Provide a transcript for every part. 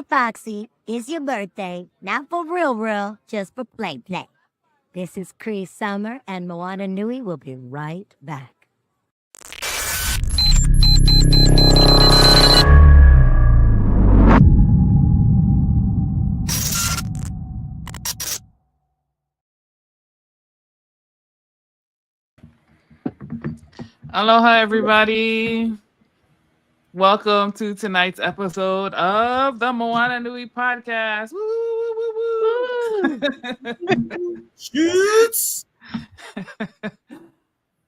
Well, Foxy, it's your birthday. Not for real, just for play. This is Cree Summer, and Moana Nui will be right back. Aloha, everybody. Welcome to tonight's episode of the Moana Nui podcast. Woo, woo, woo, woo. Shoots.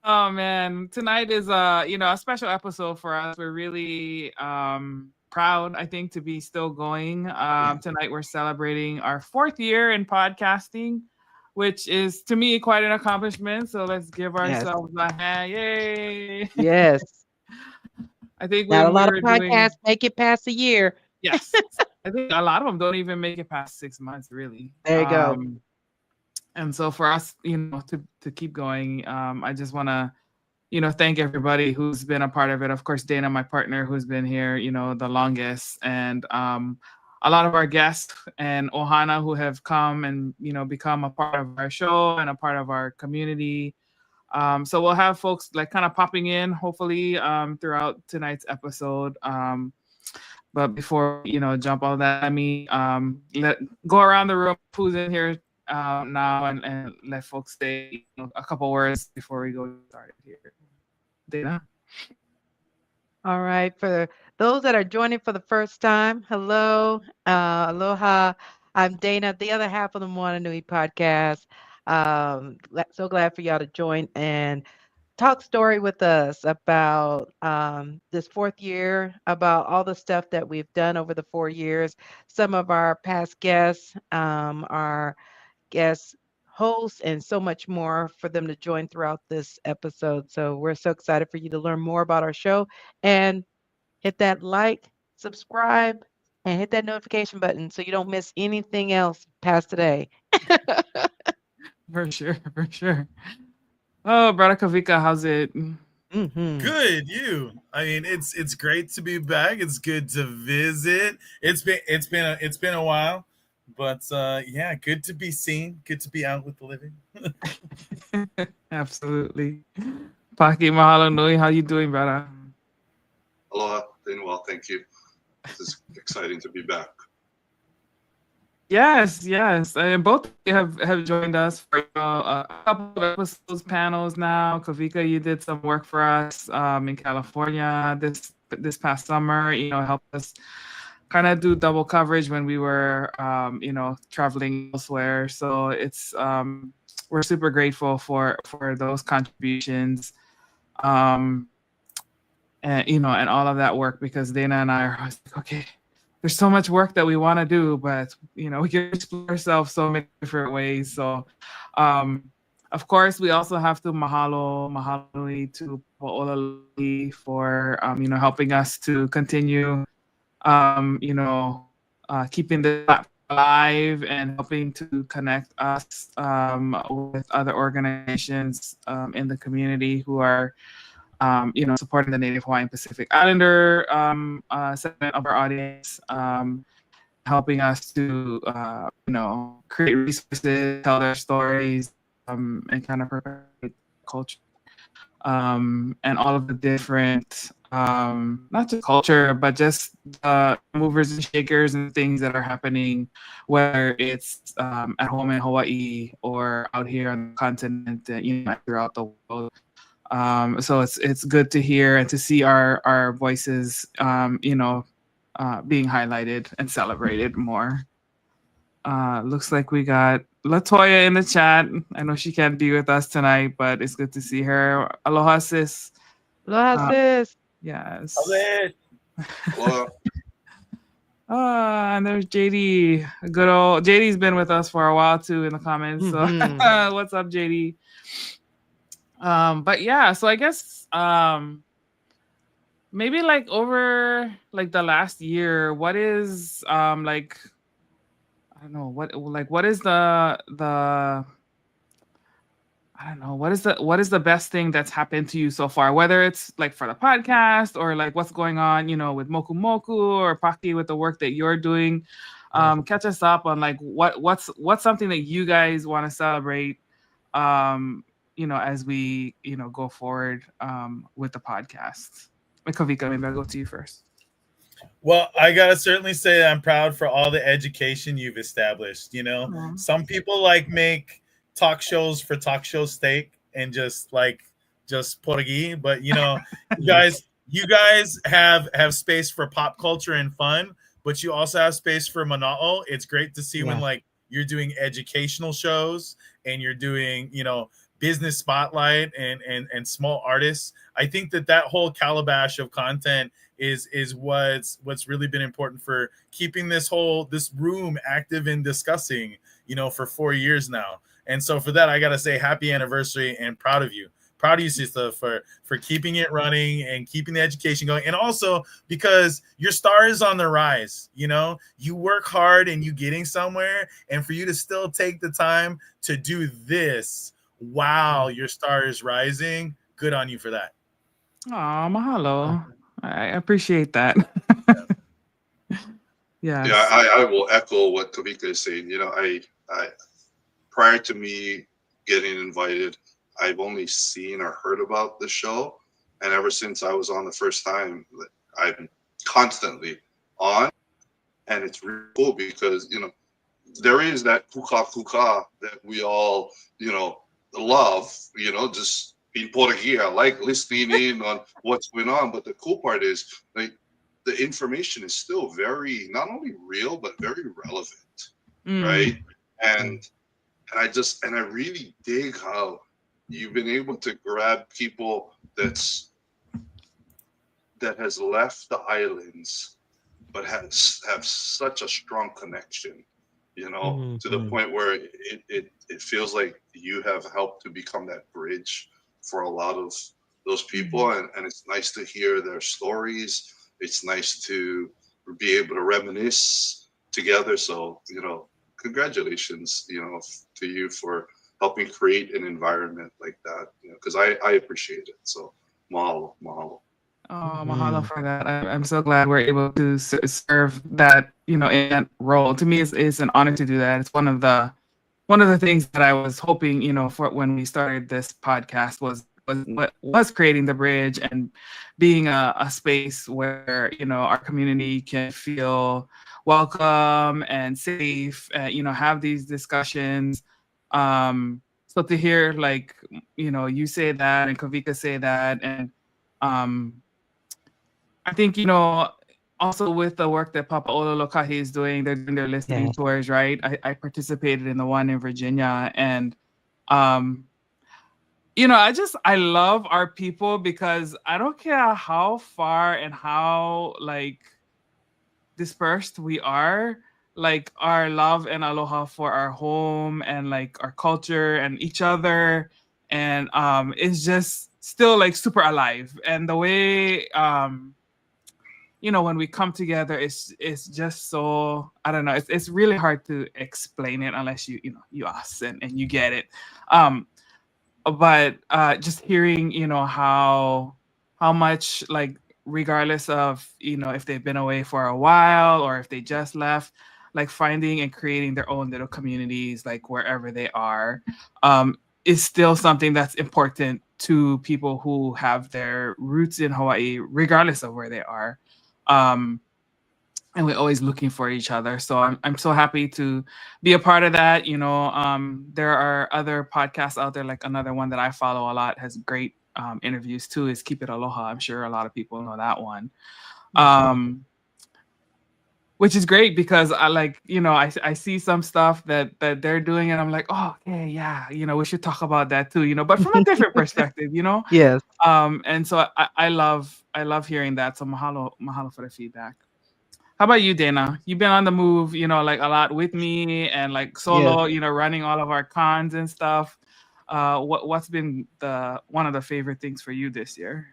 Oh man, tonight is a special episode for us. We're really proud, I think, to be still going. Tonight we're celebrating our 4th year in podcasting, which is to me quite an accomplishment. So let's give Yes. ourselves a hand. Yay! Yes. I think Not a when we lot of were doing podcasts make it past a year. yes, I think a lot of them don't even make it past 6 months, really. There you go. And so for us, to keep going, I just want to, thank everybody who's been a part of it. Of course, Dana, my partner, who's been here, the longest, and a lot of our guests and Ohana who have come and become a part of our show and a part of our community. So we'll have folks like kind of popping in, hopefully, throughout tonight's episode. But before jump all that, let me go around the room who's in here now and let folks say a couple words before we go started here. Dana. All right. For those that are joining for the first time, hello, aloha. I'm Dana, the other half of the Moana Nui podcast. So glad for y'all to join and talk story with us about this 4th year, about all the stuff that we've done over the 4 years. Some of our past guests, our guest hosts, and so much more for them to join throughout this episode. So we're so excited for you to learn more about our show and hit that like, subscribe, and hit that notification button so you don't miss anything else past today. For sure, for sure. Oh, brother Kavika, how's it? Good, you. I mean, it's great to be back. It's good to visit. It's been a while, but yeah, good to be seen. Good to be out with the living. Absolutely. Paki Mahalo Nui, how you doing, brother? Aloha, doing well, thank you. It's exciting to be back. Yes, and both of you have joined us for a couple of episodes, panels now. Kavika, you did some work for us in California this past summer. Helped us kind of do double coverage when we were traveling elsewhere. So it's we're super grateful for those contributions. And and all of that work, because Dana and I are like, okay, there's so much work that we want to do, but we can explore ourselves so many different ways. So of course we also have to mahalo Nui to Po'olali for helping us to continue keeping the platform alive and helping to connect us with other organizations in the community who are supporting the Native Hawaiian Pacific Islander segment of our audience, helping us to, create resources, tell their stories, and kind of perpetuate culture, and all of the different, not just culture, but just movers and shakers and things that are happening, whether it's at home in Hawaii or out here on the continent, throughout the world. So it's good to hear and to see our voices, being highlighted and celebrated more. Looks like we got Latoya in the chat. I know she can't be with us tonight, but it's good to see her. Aloha, sis. Aloha, sis. Yes. Aloha. And there's JD. Good old JD's been with us for a while too in the comments. So what's up, JD? But yeah, so I guess maybe like over like the last year, what is like, I don't know, what is the I I don't know, what is the best thing that's happened to you so far? Whether it's like for the podcast or like what's going on, with Moku Moku or Paki with the work that you're doing. Catch us up on like what's something that you guys want to celebrate, as we, go forward with the podcast. Kavika, maybe I'll go to you first. Well, I gotta certainly say that I'm proud for all the education you've established. Some people like make talk shows for talk show sake and just porgi, but you guys have space for pop culture and fun, but you also have space for mana'o. It's great to see when like you're doing educational shows and you're doing business spotlight and small artists. I think that whole calabash of content is what's really been important for keeping this room active and discussing for 4 years now. And so for that, I gotta say happy anniversary and proud of you, sister, for keeping it running and keeping the education going. And also because your star is on the rise. You work hard and you getting somewhere, and for you to still take the time to do this while your star is rising, good on you for that. Oh, mahalo. I appreciate that. Yeah, I will echo what Kavika is saying. I prior to me getting invited, I've only seen or heard about the show, and ever since I was on the first time, I'm constantly on, and it's really cool because there is that kuka that we all love, just being Portuguese. I like listening in on what's going on, but the cool part is like the information is still very not only real but very relevant, right? And I really dig how you've been able to grab people that has left the islands but have such a strong connection, to the point where it feels like you have helped to become that bridge for a lot of those people. And it's nice to hear their stories. It's nice to be able to reminisce together. So, congratulations, to you for helping create an environment like that, because I appreciate it. So mahalo. Oh, mahalo for that. I'm so glad we're able to serve that, in that role. To me, it's an honor to do that. It's one of the things that I was hoping, for when we started this podcast was creating the bridge and being a space where, our community can feel welcome and safe, have these discussions. So to hear like, you say that and Kavika say that, and I think, also with the work that Papa Ololokahi is doing, they're doing their listening tours, right? I participated in the one in Virginia, and I love our people because I don't care how far and how like dispersed we are, like our love and aloha for our home and like our culture and each other, and it's just still like super alive. And the way when we come together, it's just so, I don't know, it's really hard to explain it unless you ask and you get it. But just hearing how much, like, regardless of if they've been away for a while or if they just left, like finding and creating their own little communities like wherever they are, is still something that's important to people who have their roots in Hawaii, regardless of where they are. And we're always looking for each other. So I'm so happy to be a part of that. There are other podcasts out there, like another one that I follow a lot has great interviews too, is Keep It Aloha. I'm sure a lot of people know that one. Which is great because I see some stuff that they're doing and I'm like, oh, okay, yeah, we should talk about that too, but from a different perspective, Yes. And so I love hearing that. So mahalo for the feedback. How about you, Dana? You've been on the move, like a lot with me and like solo, running all of our cons and stuff. What's been one of the favorite things for you this year?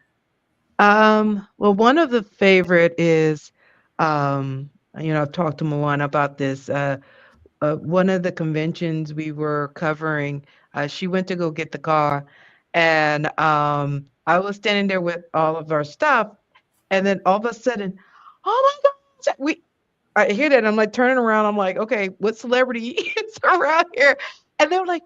Well, one of the favorite is, I've talked to Moana about this. One of the conventions we were covering, She went to go get the car, and I was standing there with all of our stuff, and then all of a sudden, oh my gosh, I hear that, and I'm like turning around. I'm like, okay, what celebrity is around here? And they were like,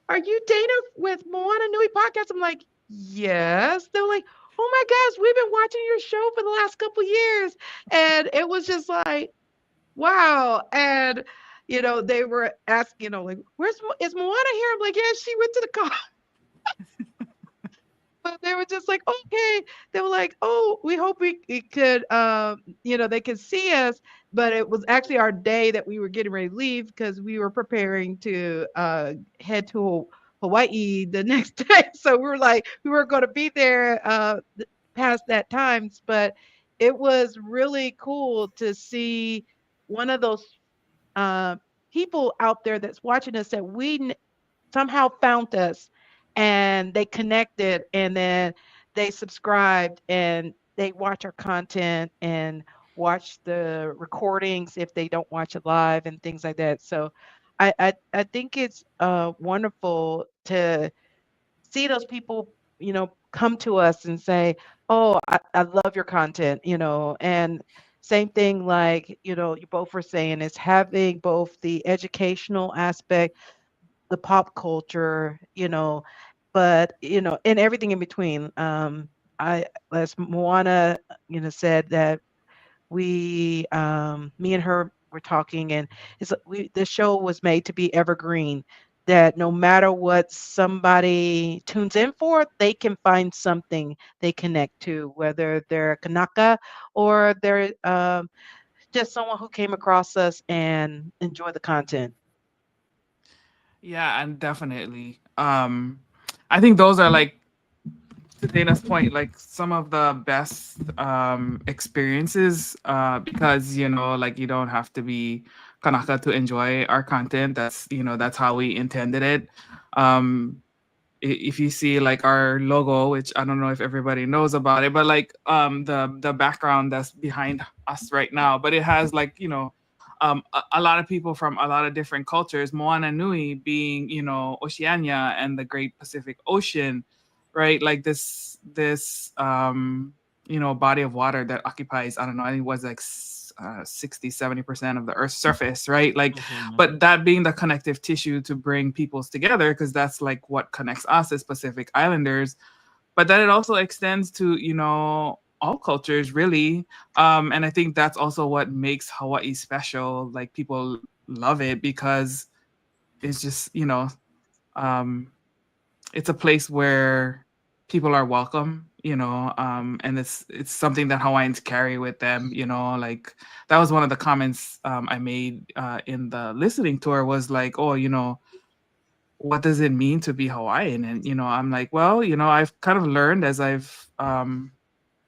"Are you Dana with Moana Nui podcast?" I'm like, "Yes." They're like, "Oh my gosh, we've been watching your show for the last couple years," and it was just like, wow. And they were asking, like, is Moana here? I'm like, yeah, she went to the car. But they were just like, okay. They were like, oh, we hope we could, they could see us. But it was actually our day that we were getting ready to leave because we were preparing to head to Hawaii the next day. So we were like, we were going to be there past that times. But it was really cool to see one of those uh, people out there that's watching us that somehow found us, and they connected, and then they subscribed, and they watch our content and watch the recordings if they don't watch it live and things like that. So I think it's wonderful to see those people, come to us and say, oh, I love your content, and same thing, like, you both were saying, is having both the educational aspect, the pop culture, but and everything in between. I As Moana, said that me and her were talking, and the show was made to be evergreen. That no matter what somebody tunes in for, they can find something they connect to, whether they're a Kanaka or they're just someone who came across us and enjoy the content. Yeah, and definitely. I think those are like, to Dana's point, like some of the best experiences, because like you don't have to be Kanaka to enjoy our content. That's how we intended it. Um, if you see like our logo, which I don't know if everybody knows about it, but like the background that's behind us right now, but it has like a lot of people from a lot of different cultures. Moana Nui being Oceania and the Great Pacific Ocean, right? Like this body of water that occupies, I don't know, I think it was like 60-70% of the Earth's surface, right? Like, but that being the connective tissue to bring peoples together, because that's like what connects us as Pacific Islanders. But then it also extends to all cultures, really. And I think that's also what makes Hawaii special. Like, people love it because it's just it's a place where people are welcome, and it's something that Hawaiians carry with them, like that was one of the comments I made in the listening tour, was like, oh, what does it mean to be Hawaiian? And I'm like, well, I've kind of learned as I've where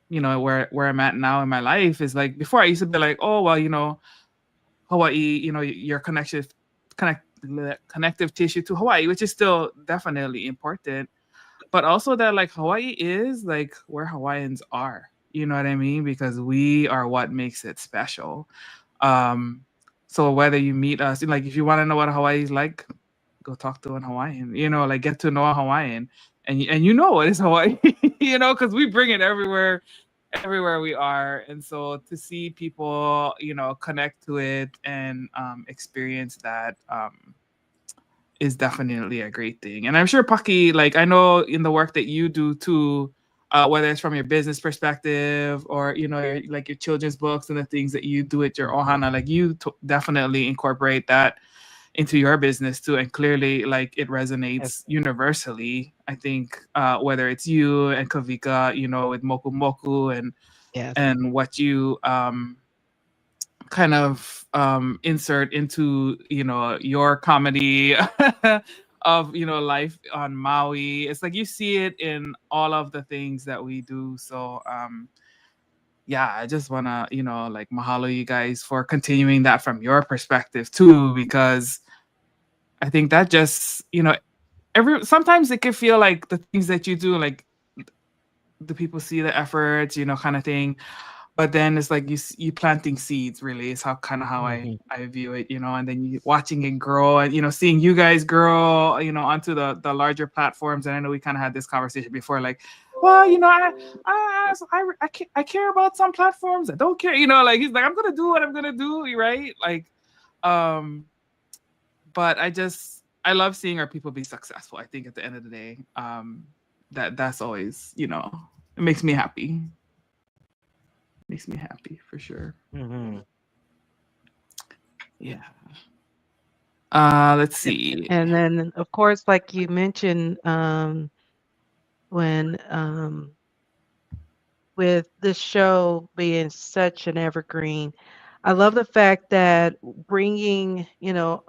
I'm at now in my life, is like, before I used to be like, oh, well, Hawaii, your connective tissue to Hawaii, which is still definitely important, but also that like Hawaii is like where Hawaiians are. You know what I mean? Because we are what makes it special. Um, so whether you meet us, like if you want to know what Hawaii is like, go talk to an Hawaiian. Like get to know a Hawaiian, and what is Hawaii. Because we bring it everywhere we are. And so to see people connect to it and experience that is definitely a great thing. And I'm sure, Paki, like I know in the work that you do too, whether it's from your business perspective or your children's books and the things that you do at your ohana, like you definitely incorporate that into your business too, and clearly like it resonates universally. I think whether it's you and Kavika, with Moku Moku and what you kind of insert into your comedy of life on Maui. It's like you see it in all of the things that we do. So yeah, I just want to like mahalo you guys for continuing that from your perspective too, because I think that just sometimes it can feel like the things that you do, like the people see the efforts, kind of thing. but then it's like you planting seeds, really is how how I view it, and then you watching it grow, and seeing you guys grow, onto the larger platforms. And I know we kind of had this conversation before, like, well, I care about some platforms, I don't care, like he's like, I'm gonna do what I'm gonna do, right? Like, but I love seeing our people be successful. I think at the end of the day, that's always, it makes me happy. Makes me happy for sure. Yeah. Let's see. And then, of course, like you mentioned, when with this show being such an evergreen, I love the fact that bringing, the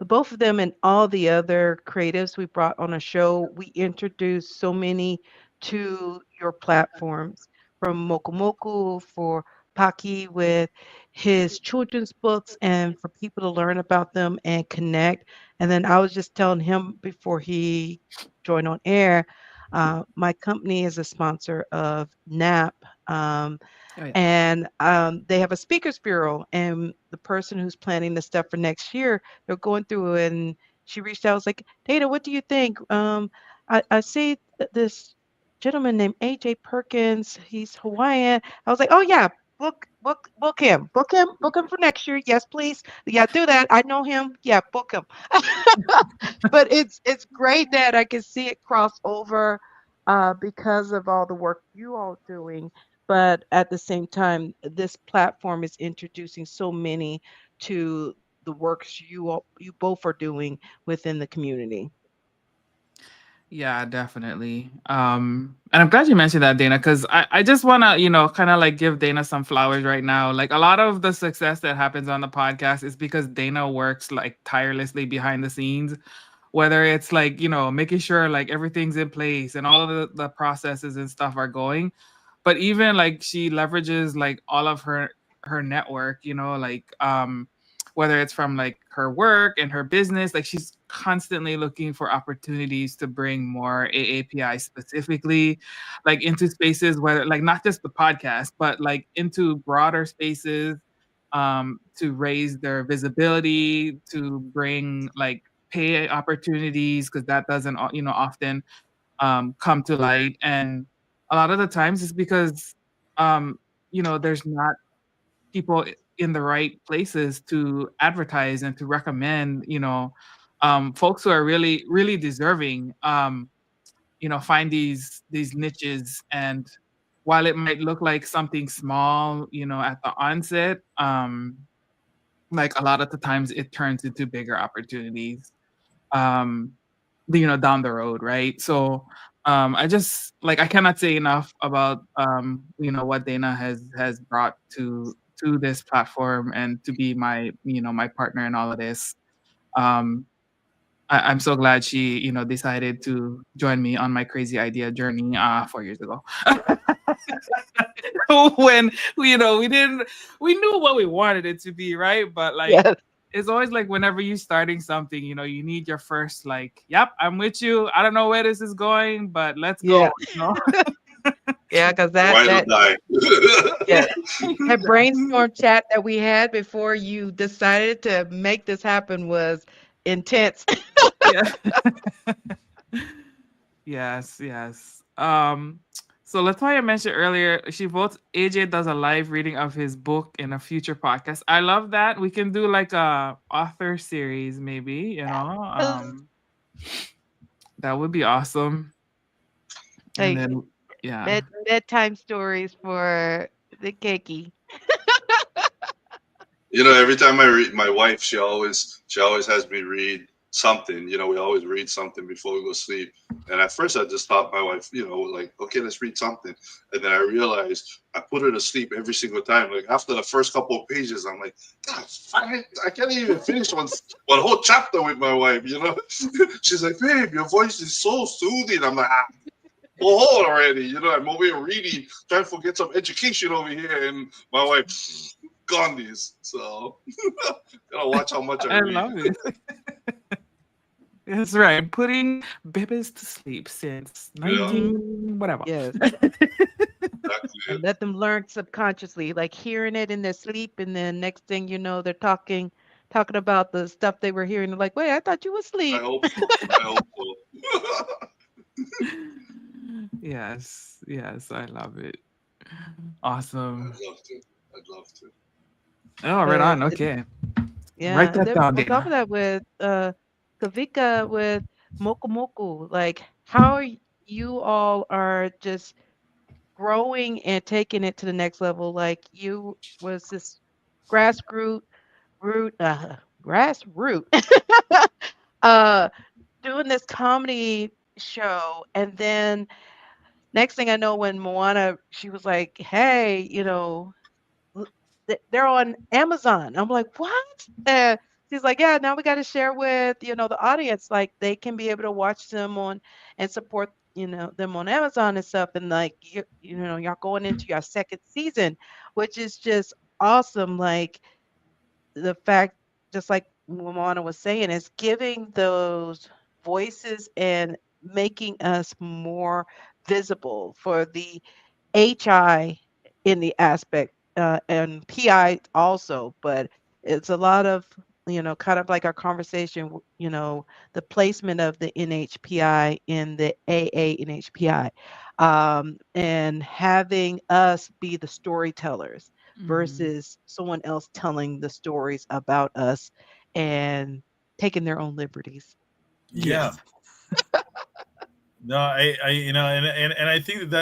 both of them and all the other creatives we brought on a show, we introduced so many to your platforms, from Moku Moku for Paki with his children's books and for people to learn about them and connect. And then I was just telling him before he joined on air, my company is a sponsor of NAP. And they have a speakers bureau, and the person who's planning the stuff for next year, they're going through it, and she reached out, was like, Dana, what do you think? I see this gentleman named AJ Perkins, he's Hawaiian. I was like, oh yeah, book him for next year. Yes, please. Yeah, do that. I know him. Yeah, book him. But it's great that I can see it cross over because of all the work you all doing. But at the same time, this platform is introducing so many to the works you both are doing within the community. Yeah, definitely. And I'm glad you mentioned that, Dana, because I just want to, kind of like give Dana some flowers right now. Like, a lot of the success that happens on the podcast is because Dana works like tirelessly behind the scenes, whether it's like, making sure like everything's in place and all of the processes and stuff are going. But even like she leverages like all of her network, like whether it's from like her work and her business, like she's constantly looking for opportunities to bring more AAPI specifically like into spaces, whether like not just the podcast, but like into broader spaces, to raise their visibility, to bring like pay opportunities, because that doesn't often come to light. And a lot of the times it's because there's not people in the right places to advertise and to recommend, folks who are really, really deserving, find these niches. And while it might look like something small, at the onset, like a lot of the times it turns into bigger opportunities, down the road, right? So I just like, I cannot say enough about what Dana has brought to this platform and to be my my partner in all of this. I'm so glad she decided to join me on my crazy idea journey 4 years ago. When we knew what we wanted it to be, right? But like, Yes. it's always like whenever you're starting something, you need your first like, yep, I'm with you. I don't know where this is going, but let's go. Yeah, because Ride or that die. yeah, that brainstorm chat that we had before you decided to make this happen was intense. Yeah. Yes. So Latoya mentioned earlier, she votes AJ does a live reading of his book in a future podcast. I love that. We can do like a author series, maybe, that would be awesome. Like, And then, yeah. bedtime stories for the keiki. Every time I read, my wife, she always has me read something. We always read something before we go sleep. And at first I just thought my wife, like, okay, let's read something. And then I realized I put her to sleep every single time. Like, after the first couple of pages, I'm like, God, I can't even finish one whole chapter with my wife, She's like, babe, your voice is so soothing. I'm like, go home already. I'm over here reading, trying to get some education over here. And my wife, gone these. So gotta watch how much I read. Love it. That's right. Putting babies to sleep since 19 whatever. Yes. Exactly. and let them learn subconsciously, like hearing it in their sleep, and then next thing you know, they're talking about the stuff they were hearing. They're like, wait, I thought you were I asleep. hope so. I hope so. Yes, I love it. Awesome. I'd love to. I'd love to. Oh, right But on. Okay. Write yeah, and that then down, on top of Dana. that, with Kavika, with Moku Moku, like how you all are just growing and taking it to the next level. Like you was this grassroots root grassroot uh doing this comedy show, and then next thing I know, when Moana, she was like, hey, l- they're on Amazon. I'm like, what? And she's like, yeah, now we got to share with, the audience, like they can be able to watch them on and support, them on Amazon and stuff. And like, y'all going into your second season, which is just awesome. Like the fact, just like Moana was saying, is giving those voices and making us more visible for the HI in the aspect, and PI also, but it's a lot of, kind of like our conversation, the placement of the NHPI in the AA NHPI, and having us be the storytellers Mhm. versus someone else telling the stories about us and taking their own liberties. Yeah. Yes. No, and I think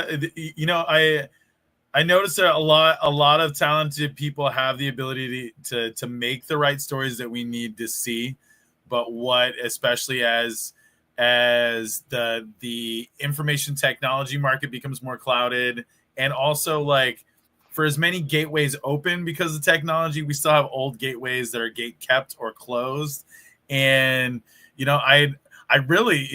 I noticed that a lot of talented people have the ability to make the right stories that we need to see, but what, especially as the information technology market becomes more clouded, and also like for as many gateways open because of technology, we still have old gateways that are gate kept or closed. And I really,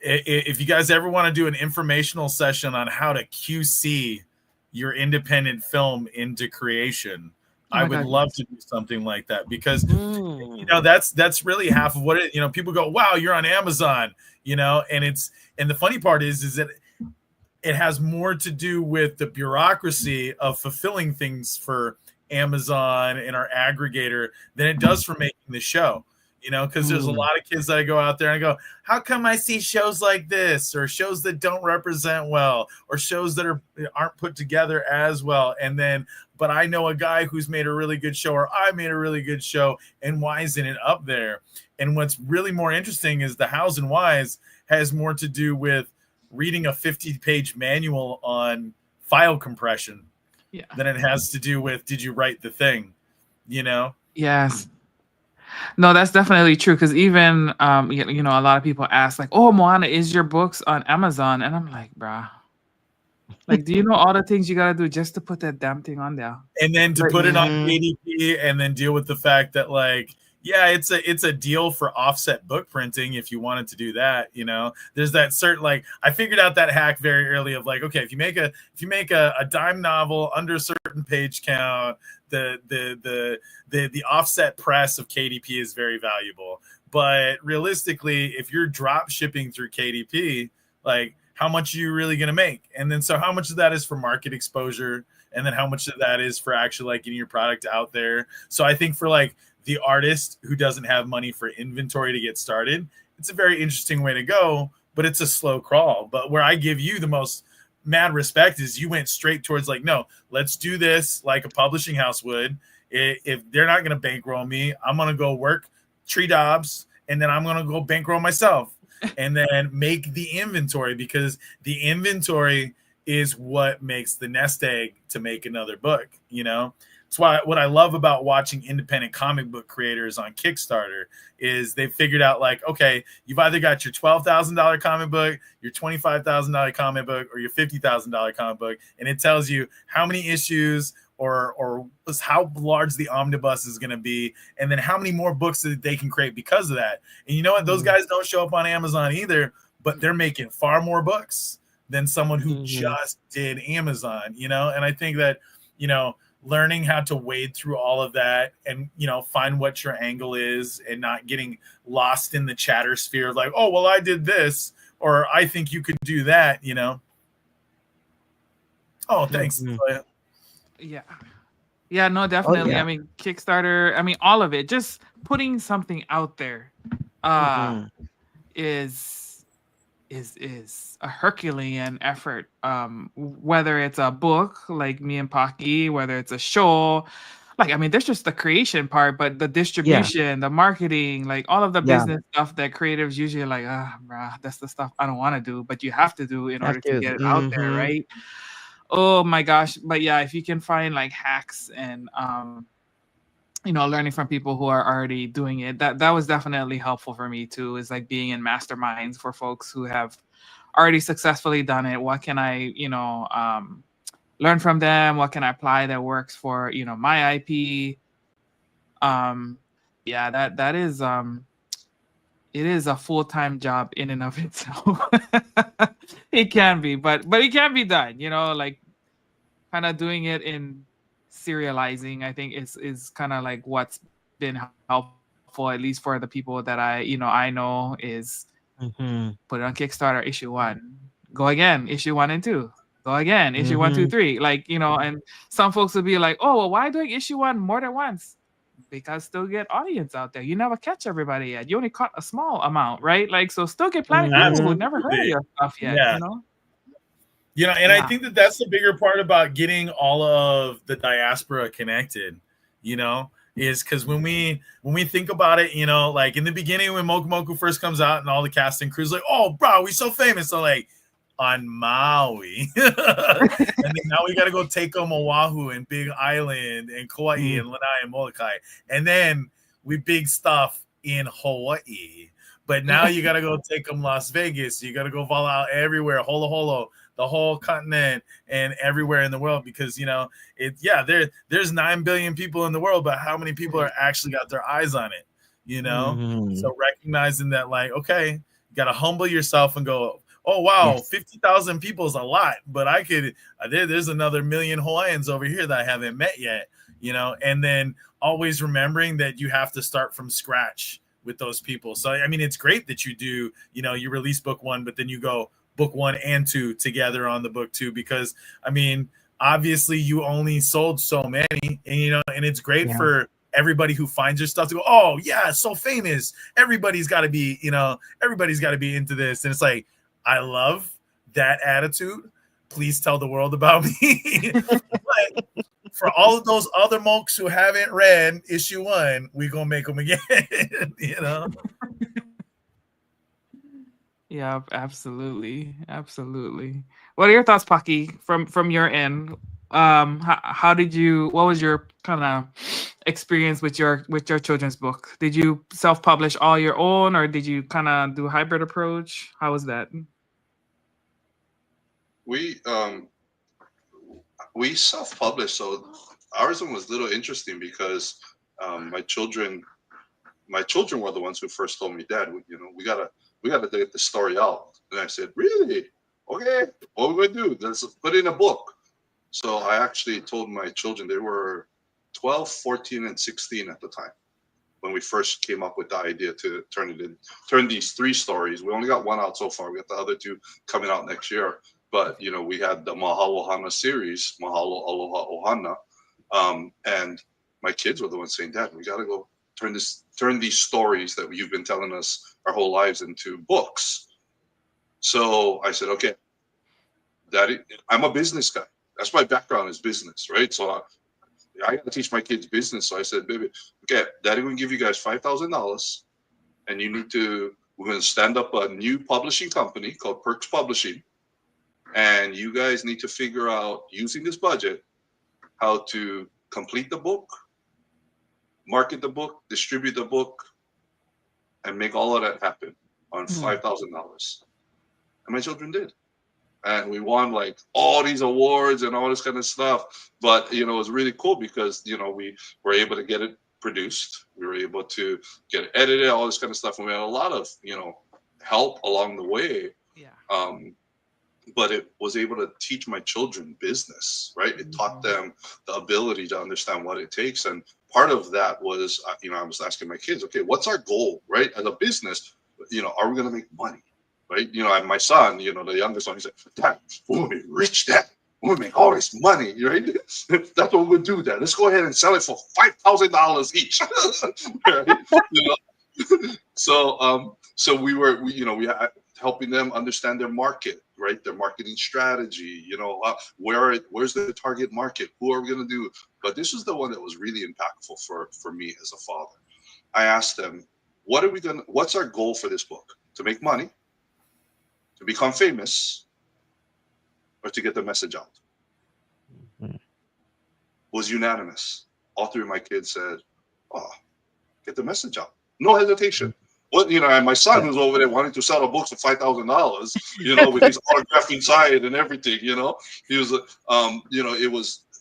if you guys ever want to do an informational session on how to QC your independent film into creation, Oh I my would God, love yes. to do something like that, because Mm. that's really half of what it, people go, wow, you're on Amazon, and the funny part is that it has more to do with the bureaucracy of fulfilling things for Amazon and our aggregator than it does for making the show. Because there's a Mm. lot of kids that I go out there and I go, how come I see shows like this, or shows that don't represent well, or shows that aren't put together as well, but I know a guy who's made a really good show, or I made a really good show, and why isn't it up there? And what's really more interesting is the hows and whys has more to do with reading a 50-page manual on file compression Yeah. than it has to do with, did you write the thing, you know? Yes. No, that's definitely true. Because even a lot of people ask like, "Oh, Moana, is your books on Amazon?" And I'm like, "Bruh, like, do you know all the things you gotta do just to put that damn thing on there?" And then to Like, put it on Mhm. KDP and then deal with the fact that, like, yeah, it's a deal for offset book printing if you wanted to do that. There's that certain, like, I figured out that hack very early of like, okay, if you make a dime novel under a certain page count, the offset press of KDP is very valuable. But realistically, if you're drop shipping through KDP, like, how much are you really going to make? And then so how much of that is for market exposure, and then how much of that is for actually like getting your product out there? So I think for like the artist who doesn't have money for inventory to get started, it's a very interesting way to go, but it's a slow crawl. But where I give you the most mad respect is you went straight towards like, no, let's do this like a publishing house would. If they're not going to bankroll me, I'm going to go work tree jobs, and then I'm going to go bankroll myself, and then make the inventory, because the inventory is what makes the nest egg to make another book. That's why what I love about watching independent comic book creators on Kickstarter is they've figured out, like, okay, you've either got your $12,000 comic book, your $25,000 comic book, or your $50,000 comic book, and it tells you how many issues or how large the omnibus is going to be, and then how many more books that they can create because of that. And you know what? Those guys don't show up on Amazon either, but they're making far more books than someone who just did Amazon, And I think that, learning how to wade through all of that and, find what your angle is, and not getting lost in the chatter sphere of like, oh, well, I did this, or I think you could do that, Oh, thanks. Mhm. Yeah. Yeah, no, Oh, definitely. yeah. I mean, Kickstarter, I mean, all of it, just putting something out there uh Mhm. is is a Herculean effort. Whether it's a book like me and Paki, whether it's a show, like I mean, there's just the creation part, but the Yeah. distribution, the marketing, like all of the Yeah. business stuff that creatives usually are like, ah, bruh, that's the stuff I don't want to do, but you have to do in Have order to to. get it out there, Mhm. right? Oh my gosh. But yeah, if you can find like hacks and learning from people who are already doing it, that was definitely helpful for me too, is like being in masterminds for folks who have already successfully done it. What can I, learn from them? What can I apply that works for, my IP? Um, yeah, that is it is a full-time job in and of itself. It can be, but it can be done, like kind of doing it in serializing, I think is kind of like what's been helpful, at least for the people that I know, is Mhm. put it on Kickstarter, issue one, go again, issue one and two, go again, issue one, two, Mhm. three, like, and some folks would be like, oh, well, why doing issue one more than once? Because still get audience out there. You never catch everybody yet. You only caught a small amount, right? Like, so still get plenty of people who Mhm. never heard of Absolutely. your stuff yet, Yeah. And I Yeah. think that that's the bigger part about getting all of the diaspora connected, is because when we think about it, like in the beginning when Moku Moku first comes out and all the cast and crews like, oh, bro, we so famous. So like on Maui. And then now we got to go take on Oahu and Big Island and Kauai and Lanai and Molokai. And then we big stuff in Hawaii. But now you got to go take them Las Vegas. You got to go fall out everywhere, holo holo, the whole continent and everywhere in the world, because there's 9 billion people in the world, but how many people are actually got their eyes on it? Mhm. So recognizing that, like, okay, you got to humble yourself and go, oh wow, Yes. 50,000 people is a lot, but I could there's another million Hawaiians over here that I haven't met yet, and then always remembering that you have to start from scratch with those people. So I mean, it's great that you do, you release book one, but then you go book one and two together on the book two, because I mean, obviously you only sold so many, and it's great Yeah. for everybody who finds your stuff to go, oh yeah, so famous, everybody's got to be into this. And it's like, I love that attitude. Please tell the world about me. But for all of those other monks who haven't read issue one, we gonna make them again. Yeah, absolutely, absolutely. What are your thoughts, Paki, from your end? How did you? What was your kind of experience with your children's book? Did you self-publish all your own, or did you kind of do a hybrid approach? How was that? We we self-published, so ours one was a little interesting because my children were the ones who first told me, Dad, we gotta get the story out. And I said, really? Okay, what we gonna do? Let's put it in a book. So I actually told my children, they were 12, 14, and 16 at the time when we first came up with the idea to turn these three stories. We only got one out so far. We got the other two coming out next year. But we had the Mahalo Hana series, Mahalo Aloha Ohana, and my kids were the ones saying, Dad, we gotta go turn these stories that you've been telling us our whole lives into books. So I said, okay, Daddy, I'm a business guy. That's my background, is business, right? So I got to teach my kids business. So I said, baby, okay, Daddy will give you guys $5,000, and we're going to stand up a new publishing company called Perks Publishing, and you guys need to figure out, using this budget, how to complete the book, market the book, distribute the book, and make all of that happen on $5,000. And my children did. And we won like all these awards and all this kind of stuff. But it was really cool because we were able to get it produced, we were able to get it edited, all this kind of stuff, and we had a lot of help along the way. Yeah. But it was able to teach my children business, right? It taught them the ability to understand what it takes. And part of that was, I was asking my kids, okay, what's our goal, right? As a business, are we going to make money? Right, my son, the youngest one, he said, Dad, we want to be rich, Dad. we make all this money, right? That's what we're gonna do. Then let's go ahead and sell it for $5,000 each. Right? You know? So we had helping them understand their market, right? Their marketing strategy. Where's the target market? Who are we gonna do? But this was the one that was really impactful for me as a father. I asked them, what's our goal for this book? To make money, to become famous, or to get the message out? Was unanimous. All three of my kids said, "Oh, get the message out." No hesitation. Well, and my son who's over there wanting to sell a book for $5,000, with his autograph inside and everything, he was,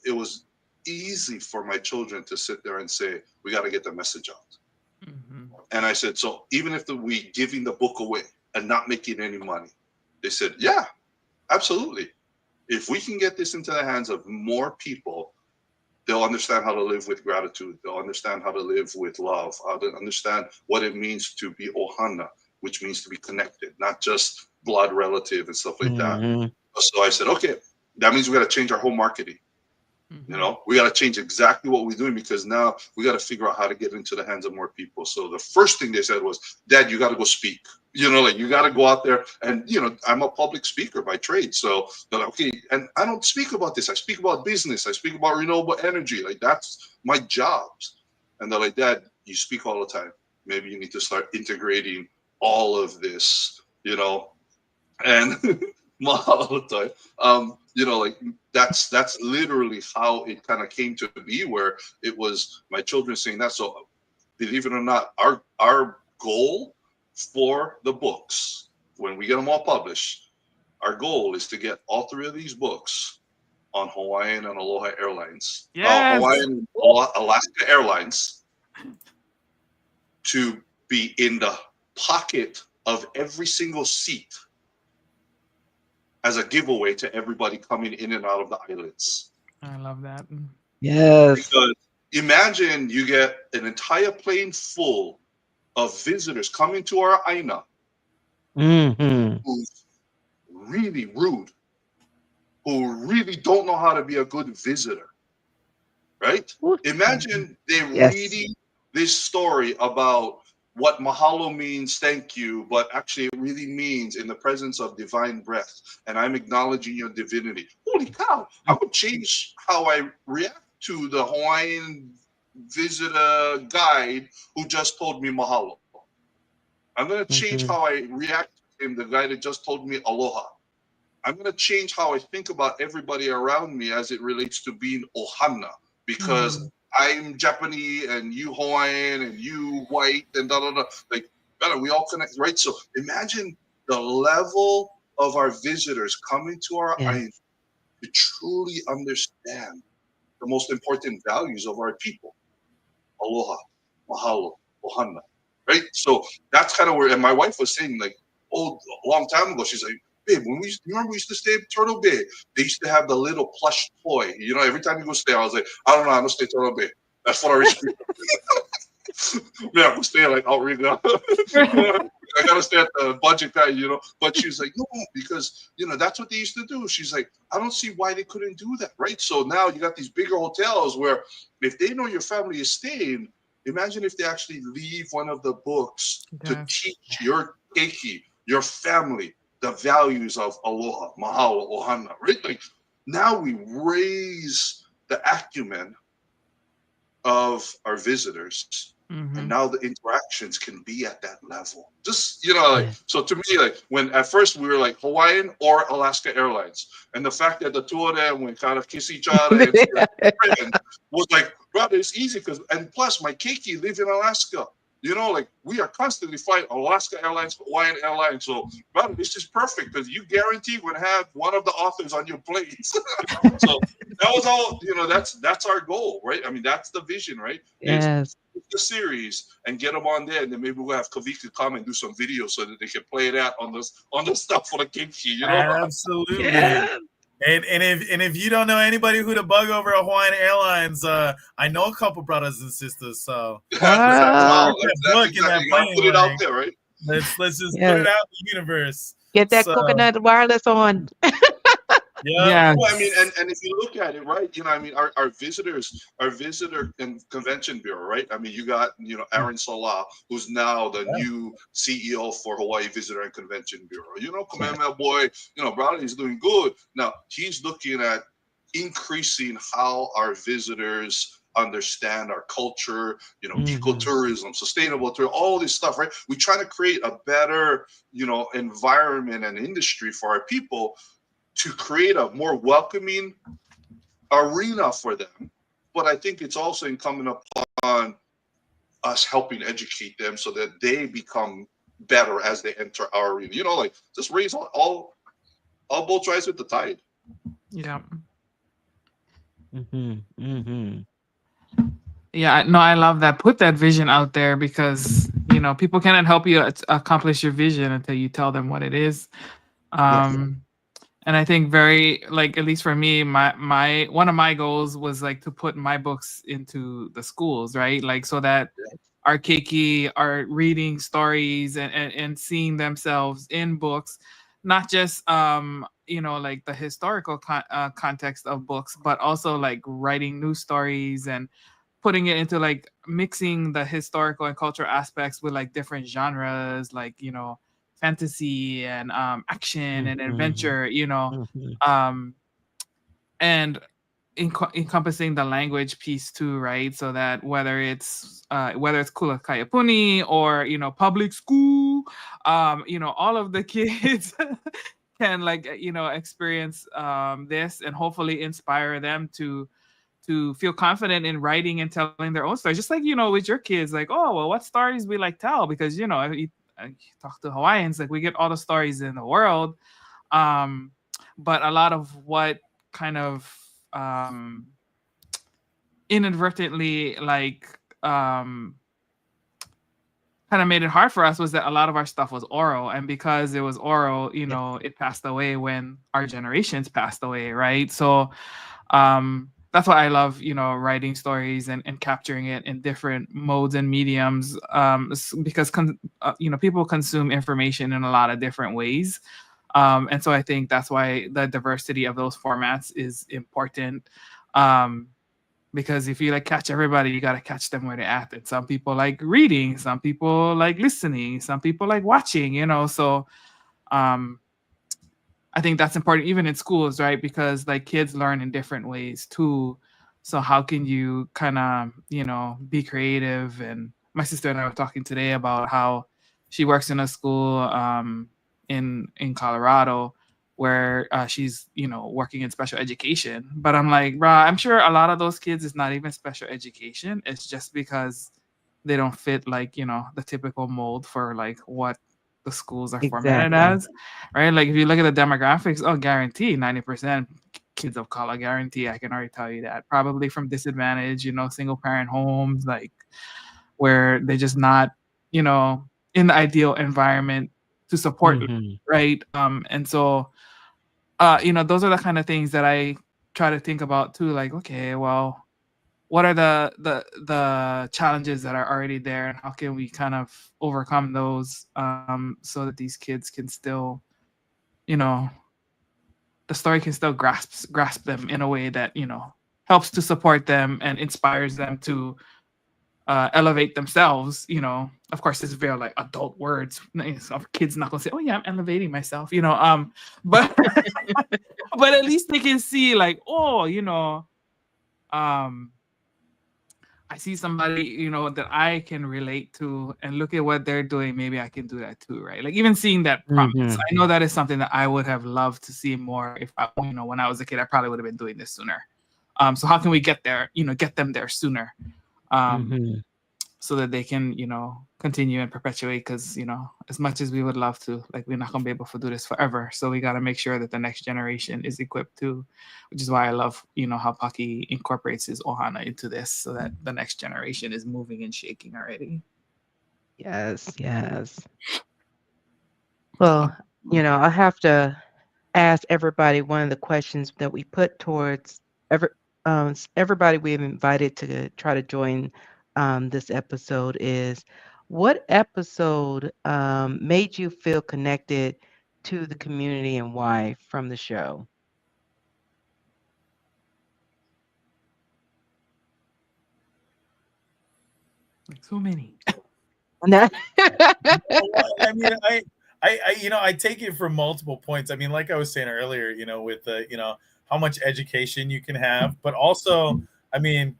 it was easy for my children to sit there and say, "We got to get the message out." And I said, "So even if we giving the book away and not making any money," they said, "Yeah, absolutely. If we can get this into the hands of more people, they'll understand how to live with gratitude. They'll understand how to live with love. How to understand what it means to be ohana, which means to be connected, not just blood relative and stuff like that." So I said, okay, that means we got to change our whole marketing. We got to change exactly what we're doing, because now we got to figure out how to get into the hands of more people. So the first thing they said was, "Dad, you got to go speak. You got to go out there." And, I'm a public speaker by trade. So they're like, okay. And I don't speak about this. I speak about business. I speak about renewable energy. Like, that's my jobs. And they're like, "Dad, you speak all the time. Maybe you need to start integrating all of this, and Mahalo. That's literally how it kind of came to be, where it was my children saying that. So believe it or not, our goal for the books, when we get them all published, our goal is to get all three of these books on Hawaiian and Aloha Airlines, Hawaiian Alaska Airlines, to be in the pocket of every single seat as a giveaway to everybody coming in and out of the islands. I love that. Yes. Because imagine you get an entire plane full of visitors coming to our aina who's really rude, who really don't know how to be a good visitor, right? Imagine they're reading this story about what mahalo means, thank you, but actually it really means in the presence of divine breath, and I'm acknowledging your divinity. Holy cow, I would change how I react to the Hawaiian visitor guide who just told me mahalo. I'm going to change how I react to him, the guy that just told me aloha. I'm going to change how I think about everybody around me as it relates to being ohana, because I'm Japanese and you Hawaiian and you white and da da da. Like, we all connect, right? So imagine the level of our visitors coming to our island to truly understand the most important values of our people: aloha, mahalo, ohana, right? So that's kind of where. And my wife was saying, like, a long time ago, she's like, "Babe, remember we used to stay at Turtle Bay? They used to have the little plush toy. Every time you go stay, I was like, I don't know, I don't stay at Turtle Bay. That's what I rich people." Yeah, we'll stay like Outrigger. I gotta stay at the budget guy, But she's like, no, because that's what they used to do. She's like, I don't see why they couldn't do that, right? So now you got these bigger hotels where if they know your family is staying, imagine if they actually leave one of the books to teach your keiki, your family, the values of aloha, mahalo, ohana, right? Like, now we raise the acumen of our visitors, and now the interactions can be at that level. Just, so to me, like, when at first we were like Hawaiian or Alaska Airlines, and the fact that the two of them would kind of kiss each other and was like, brother, it's easy, and plus my keiki live in Alaska. Like, we are constantly flying Alaska Airlines, Hawaiian Airlines. So, brother, this is perfect, because you guarantee we're going to have one of the authors on your planes. So that was all, that's our goal, right? I mean, that's the vision, right? Yes. It's the series and get them on there, and then maybe we'll have Kavika come and do some videos so that they can play that on the stuff for the keiki, Absolutely. Yeah. And if you don't know anybody who to bug over at Hawaiian Airlines, I know a couple brothers and sisters. So Put it out there, right? Let's just put it out in the universe. Get that coconut wireless on. Yeah. Well, I mean, Yes. and if you look at it, right, I mean, our visitor and convention bureau, right? I mean, you got, Aaron Salah, who's now the Yeah. new CEO for Hawaii Visitor and Convention Bureau. Yeah. Kamehameha boy, brother, he's doing good. Now he's looking at increasing how our visitors understand our culture, ecotourism, sustainable tourism, all this stuff, right? We try to create a better, environment and industry for our people to create a more welcoming arena for them. But I think it's also incumbent upon us helping educate them so that they become better as they enter our arena. Like just raise all boats rise with the tide. Yeah. Mm-hmm. Mm-hmm. Yeah, no, I love that. Put that vision out there because, people cannot help you accomplish your vision until you tell them what it is. Yes. Um, and I think very like at least for me, my one of my goals was like to put my books into the schools, right? Like so that our keiki are reading stories and seeing themselves in books, not just like the historical context of books, but also like writing new stories and putting it into like mixing the historical and cultural aspects with like different genres, like fantasy and action and Mm-hmm. adventure, Mm-hmm. um, and encompassing the language piece too, right? So that whether it's Kula Kayapuni or public school, all of the kids can like experience this and hopefully inspire them to feel confident in writing and telling their own stories. Just like, with your kids, like, oh, well, what stories we like tell? Because, you talk to Hawaiians, like we get all the stories in the world. Um, but a lot of what kind of inadvertently kind of made it hard for us was that a lot of our stuff was oral. And because it was oral, Yes. it passed away when our generations passed away, right? So that's why I love writing stories and capturing it in different modes and mediums because people consume information in a lot of different ways, and so I think that's why the diversity of those formats is important, um, because if you like catch everybody, you got to catch them where they're at. And some people like reading, some people like listening, some people like watching, so um I think that's important even in schools, right? Because like kids learn in different ways too. So how can you kind of, be creative? And my sister and I were talking today about how she works in a school in Colorado where she's, working in special education. But I'm like, bruh, I'm sure a lot of those kids is not even special education. It's just because they don't fit like, the typical mold for like what the schools are formatted Exactly. as, right? Like if you look at the demographics, oh, guarantee 90% kids of color, guarantee. I can already tell you that. Probably from disadvantaged, single parent homes, like where they're just not, in the ideal environment to support, Mm-hmm. right? And so, those are the kind of things that I try to think about too. Like, okay, well, what are the challenges that are already there, and how can we kind of overcome those so that these kids can still, you know, the story can still grasp them in a way that helps to support them and inspires them to elevate themselves. Of course, this is very like adult words. Kids not gonna say, "Oh yeah, I'm elevating myself," but but at least they can see like, oh, um, I see somebody, that I can relate to and look at what they're doing. Maybe I can do that too, right? Like even seeing that promise. Mm-hmm. I know that is something that I would have loved to see more if when I was a kid, I probably would have been doing this sooner. So how can we get there, get them there sooner? Um, Mm-hmm. so that they can, continue and perpetuate. Because as much as we would love to, like we're not gonna be able to do this forever. So we got to make sure that the next generation is equipped too, which is why I love, how Paki incorporates his ohana into this, so that the next generation is moving and shaking already. Yes. Yes. Well, I have to ask everybody one of the questions that we put towards everybody we've invited to try to join this episode is what episode made you feel connected to the community and why from the show? Like so many. No. I mean, I take it from multiple points. I mean, like I was saying earlier, with the, how much education you can have, but also, I mean,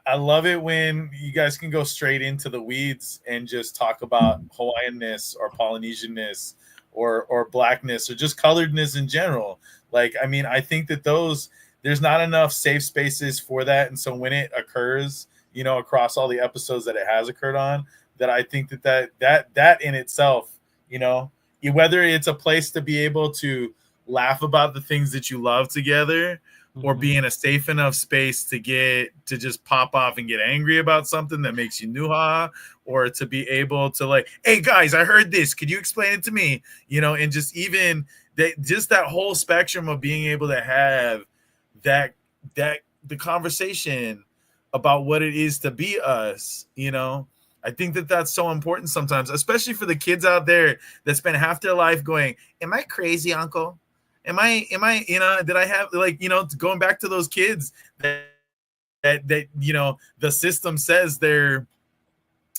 I love it when you guys can go straight into the weeds and just talk about Hawaiianness or Polynesianness or blackness or just coloredness in general. Like, I mean, I think that there's not enough safe spaces for that. And so when it occurs, across all the episodes that it has occurred on, that I think that in itself, whether it's a place to be able to laugh about the things that you love together, or be in a safe enough space to just pop off and get angry about something that makes you nuha, or to be able to like, hey guys, I heard this. Could you explain it to me? And just even that whole spectrum of being able to have the conversation about what it is to be us, I think that that's so important sometimes, especially for the kids out there that spend half their life going, am I crazy, uncle? Am I, did I have like, going back to those kids that the system says they're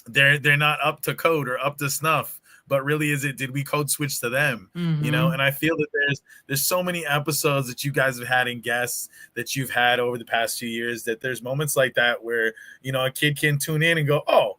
not up to code or up to snuff, but really did we code switch to them? And I feel that there's so many episodes that you guys have had and guests that you've had over the past few years, that there's moments like that where, a kid can tune in and go, oh,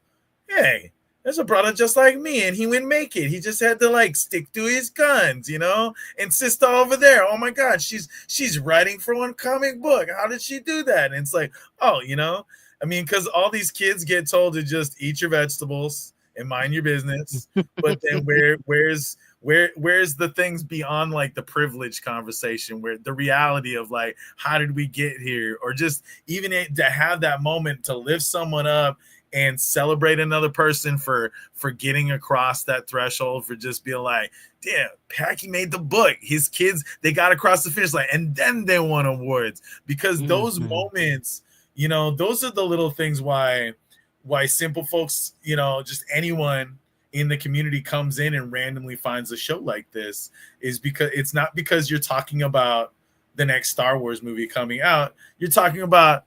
hey, there's a brother just like me, and he wouldn't make it. He just had to like stick to his guns, and sister over there, oh my God, she's writing for one comic book. How did she do that? And it's like, oh, I mean, because all these kids get told to just eat your vegetables and mind your business. But then where's the things beyond like the privilege conversation, where the reality of like, how did we get here? Or just even to have that moment to lift someone up and celebrate another person for getting across that threshold, for just being like, damn, Packy made the book. His kids, they got across the finish line, and then they won awards. Because those moments, those are the little things why simple folks, just anyone in the community comes in and randomly finds a show like this, is because it's not because you're talking about the next Star Wars movie coming out. You're talking about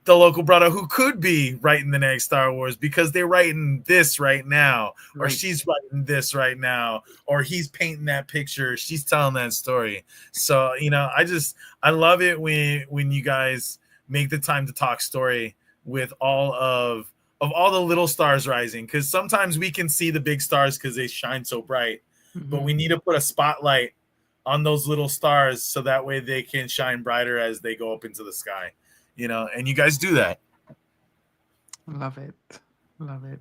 the local brother who could be writing the next Star Wars, because they're writing this right now, or she's writing this right now, or he's painting that picture, she's telling that story. So, I love it when you guys make the time to talk story with all of all the little stars rising, because sometimes we can see the big stars because they shine so bright, but we need to put a spotlight on those little stars so that way they can shine brighter as they go up into the sky. And you guys do that. Love it. Love it.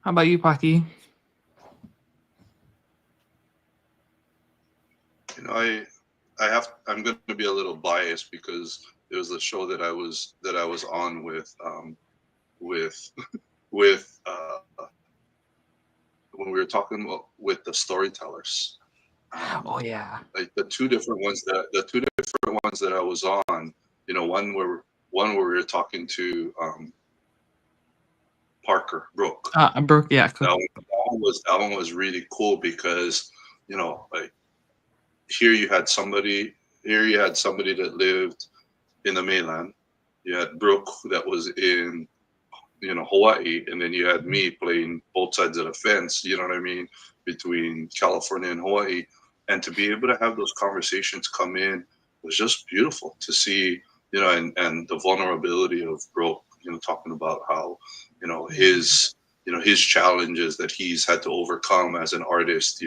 How about you, Paki? I'm going to be a little biased because it was the show that I was on with when we were talking about with the storytellers. Oh yeah. Like the two different ones that I was on, one where we were talking to Parker Brooke. Brooke, yeah. That one was really cool because, like here you had somebody that lived in the mainland. You had Brooke that was in Hawaii, and then you had me playing both sides of the fence, you know what I mean, between California and Hawaii. And to be able to have those conversations come in was just beautiful to see, and the vulnerability of Brooke, talking about how, his challenges that he's had to overcome as an artist,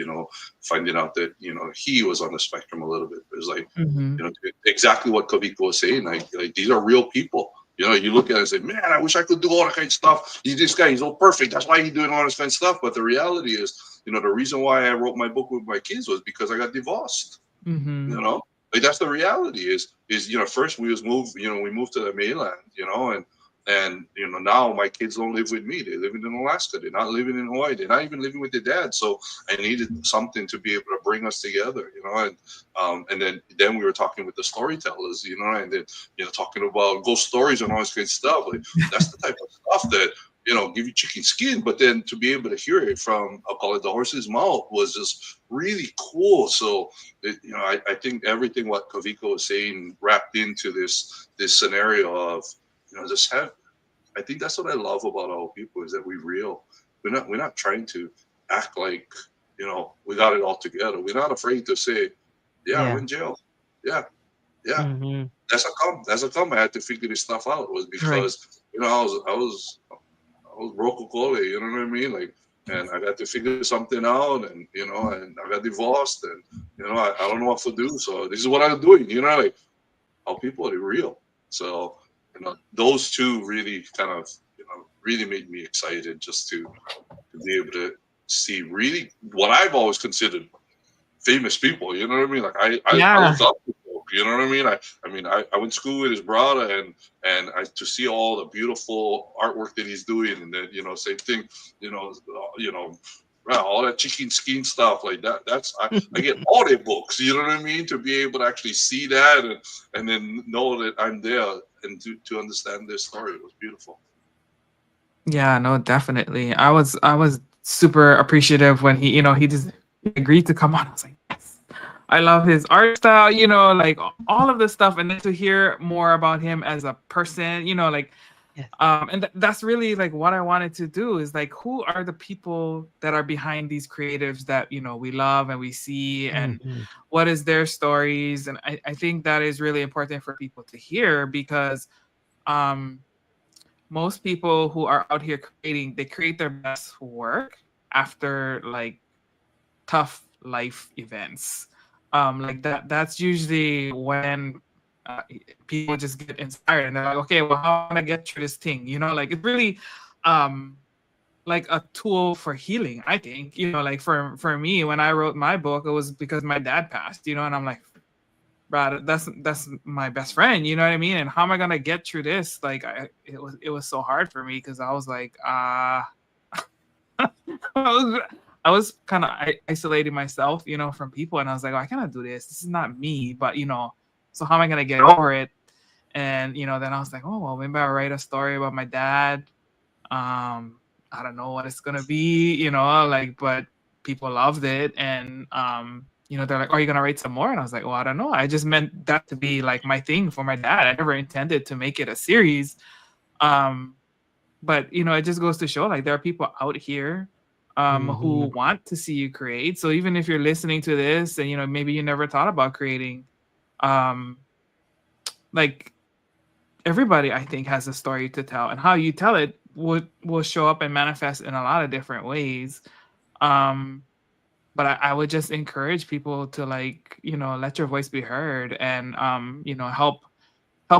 finding out that, he was on the spectrum a little bit. It was like, exactly what Kaviko was saying, like these are real people. You look at it and say, man, I wish I could do all that kind of stuff. This guy, he's all perfect. That's why he's doing all this kind of stuff. But the reality is, the reason why I wrote my book with my kids was because I got divorced. Like that's the reality is first we moved to the mainland, and now my kids don't live with me. They're living in Alaska. They're not living in Hawaii. They're not even living with their dad. So I needed something to be able to bring us together, and then we were talking with the storytellers, and then talking about ghost stories and all this good stuff. Like that's the type of stuff that give you chicken skin, but then to be able to hear it from, I'll call it the horse's mouth, was just really cool. So, I think everything what Kaviko was saying wrapped into this scenario of, just have. I think that's what I love about our people is that we're real. We're not trying to act like we got it all together. We're not afraid to say, yeah, I'm in jail. Yeah, yeah. Mm-hmm. That's a come. I had to figure this stuff out. Was because I was broke, you know what I mean? Like, and I got to figure something out, and and I got divorced, and I don't know what to do. So this is what I'm doing. Like our people are real. So those two really kind of really made me excited just to be able to see really what I've always considered famous people. You know what I mean? Like I look up to folk. You know what I mean? I went to school with his brother, and to see all the beautiful artwork that he's doing, and then same thing. Right, all that chicken skin stuff like that. I get all their books. You know what I mean? To be able to actually see that and then know that I'm there and to understand their story, it was beautiful. Yeah, no, definitely. I was super appreciative when he just agreed to come on. I was like, yes. I love his art style, like all of this stuff, and then to hear more about him as a person, like Yes. and that's really like what I wanted to do is like who are the people that are behind these creatives that we love and we see, and Mm-hmm. what is their stories, and I think that is really important for people to hear because most people who are out here creating, they create their best work after like tough life events. Like that's usually when people just get inspired and they're like, okay, well, how can I get through this thing? Like it's really like a tool for healing, I think. Like for me, when I wrote my book, it was because my dad passed, and I'm like, bro, that's my best friend, you know what I mean? And how am I gonna get through this? Like it was so hard for me because I was like, I was kind of isolating myself, from people, and I was like, oh, I cannot do this. This is not me. But so how am I gonna get over it? And then I was like, oh well, maybe I'll write a story about my dad. I don't know what it's gonna be, like, but people loved it, and they're like, are you gonna write some more? And I was like, well, I don't know. I just meant that to be like my thing for my dad. I never intended to make it a series. But it just goes to show like there are people out here who want to see you create. So even if you're listening to this and maybe you never thought about creating, like everybody I think has a story to tell, and how you tell it will show up and manifest in a lot of different ways. But I would just encourage people to like let your voice be heard, and help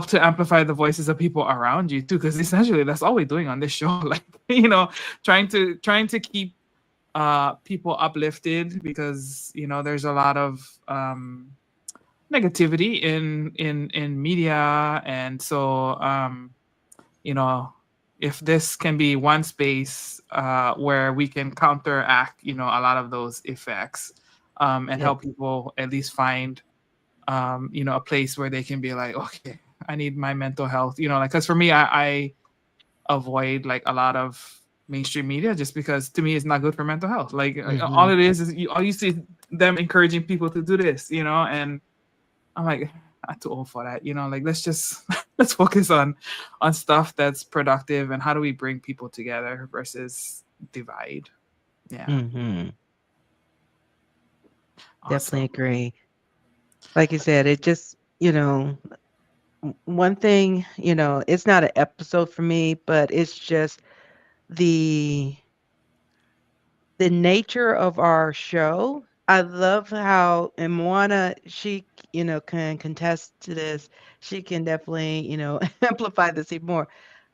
to amplify the voices of people around you too, because essentially that's all we're doing on this show. Like trying to keep people uplifted, because there's a lot of negativity in media, and so if this can be one space where we can counteract a lot of those effects, and help people at least find a place where they can be like, okay, I need my mental health, like, because for me, I avoid like a lot of mainstream media just because to me it's not good for mental health. Like all it is all you see them encouraging people to do this, and I'm like, I'm too old for that, like let's focus on stuff that's productive, and how do we bring people together versus divide. Yeah. Mm-hmm. Awesome. Definitely agree. Like you said, it just, one thing, it's not an episode for me, but it's just the nature of our show. I love how, and Moana, she, can contest to this. She can definitely, amplify this even more.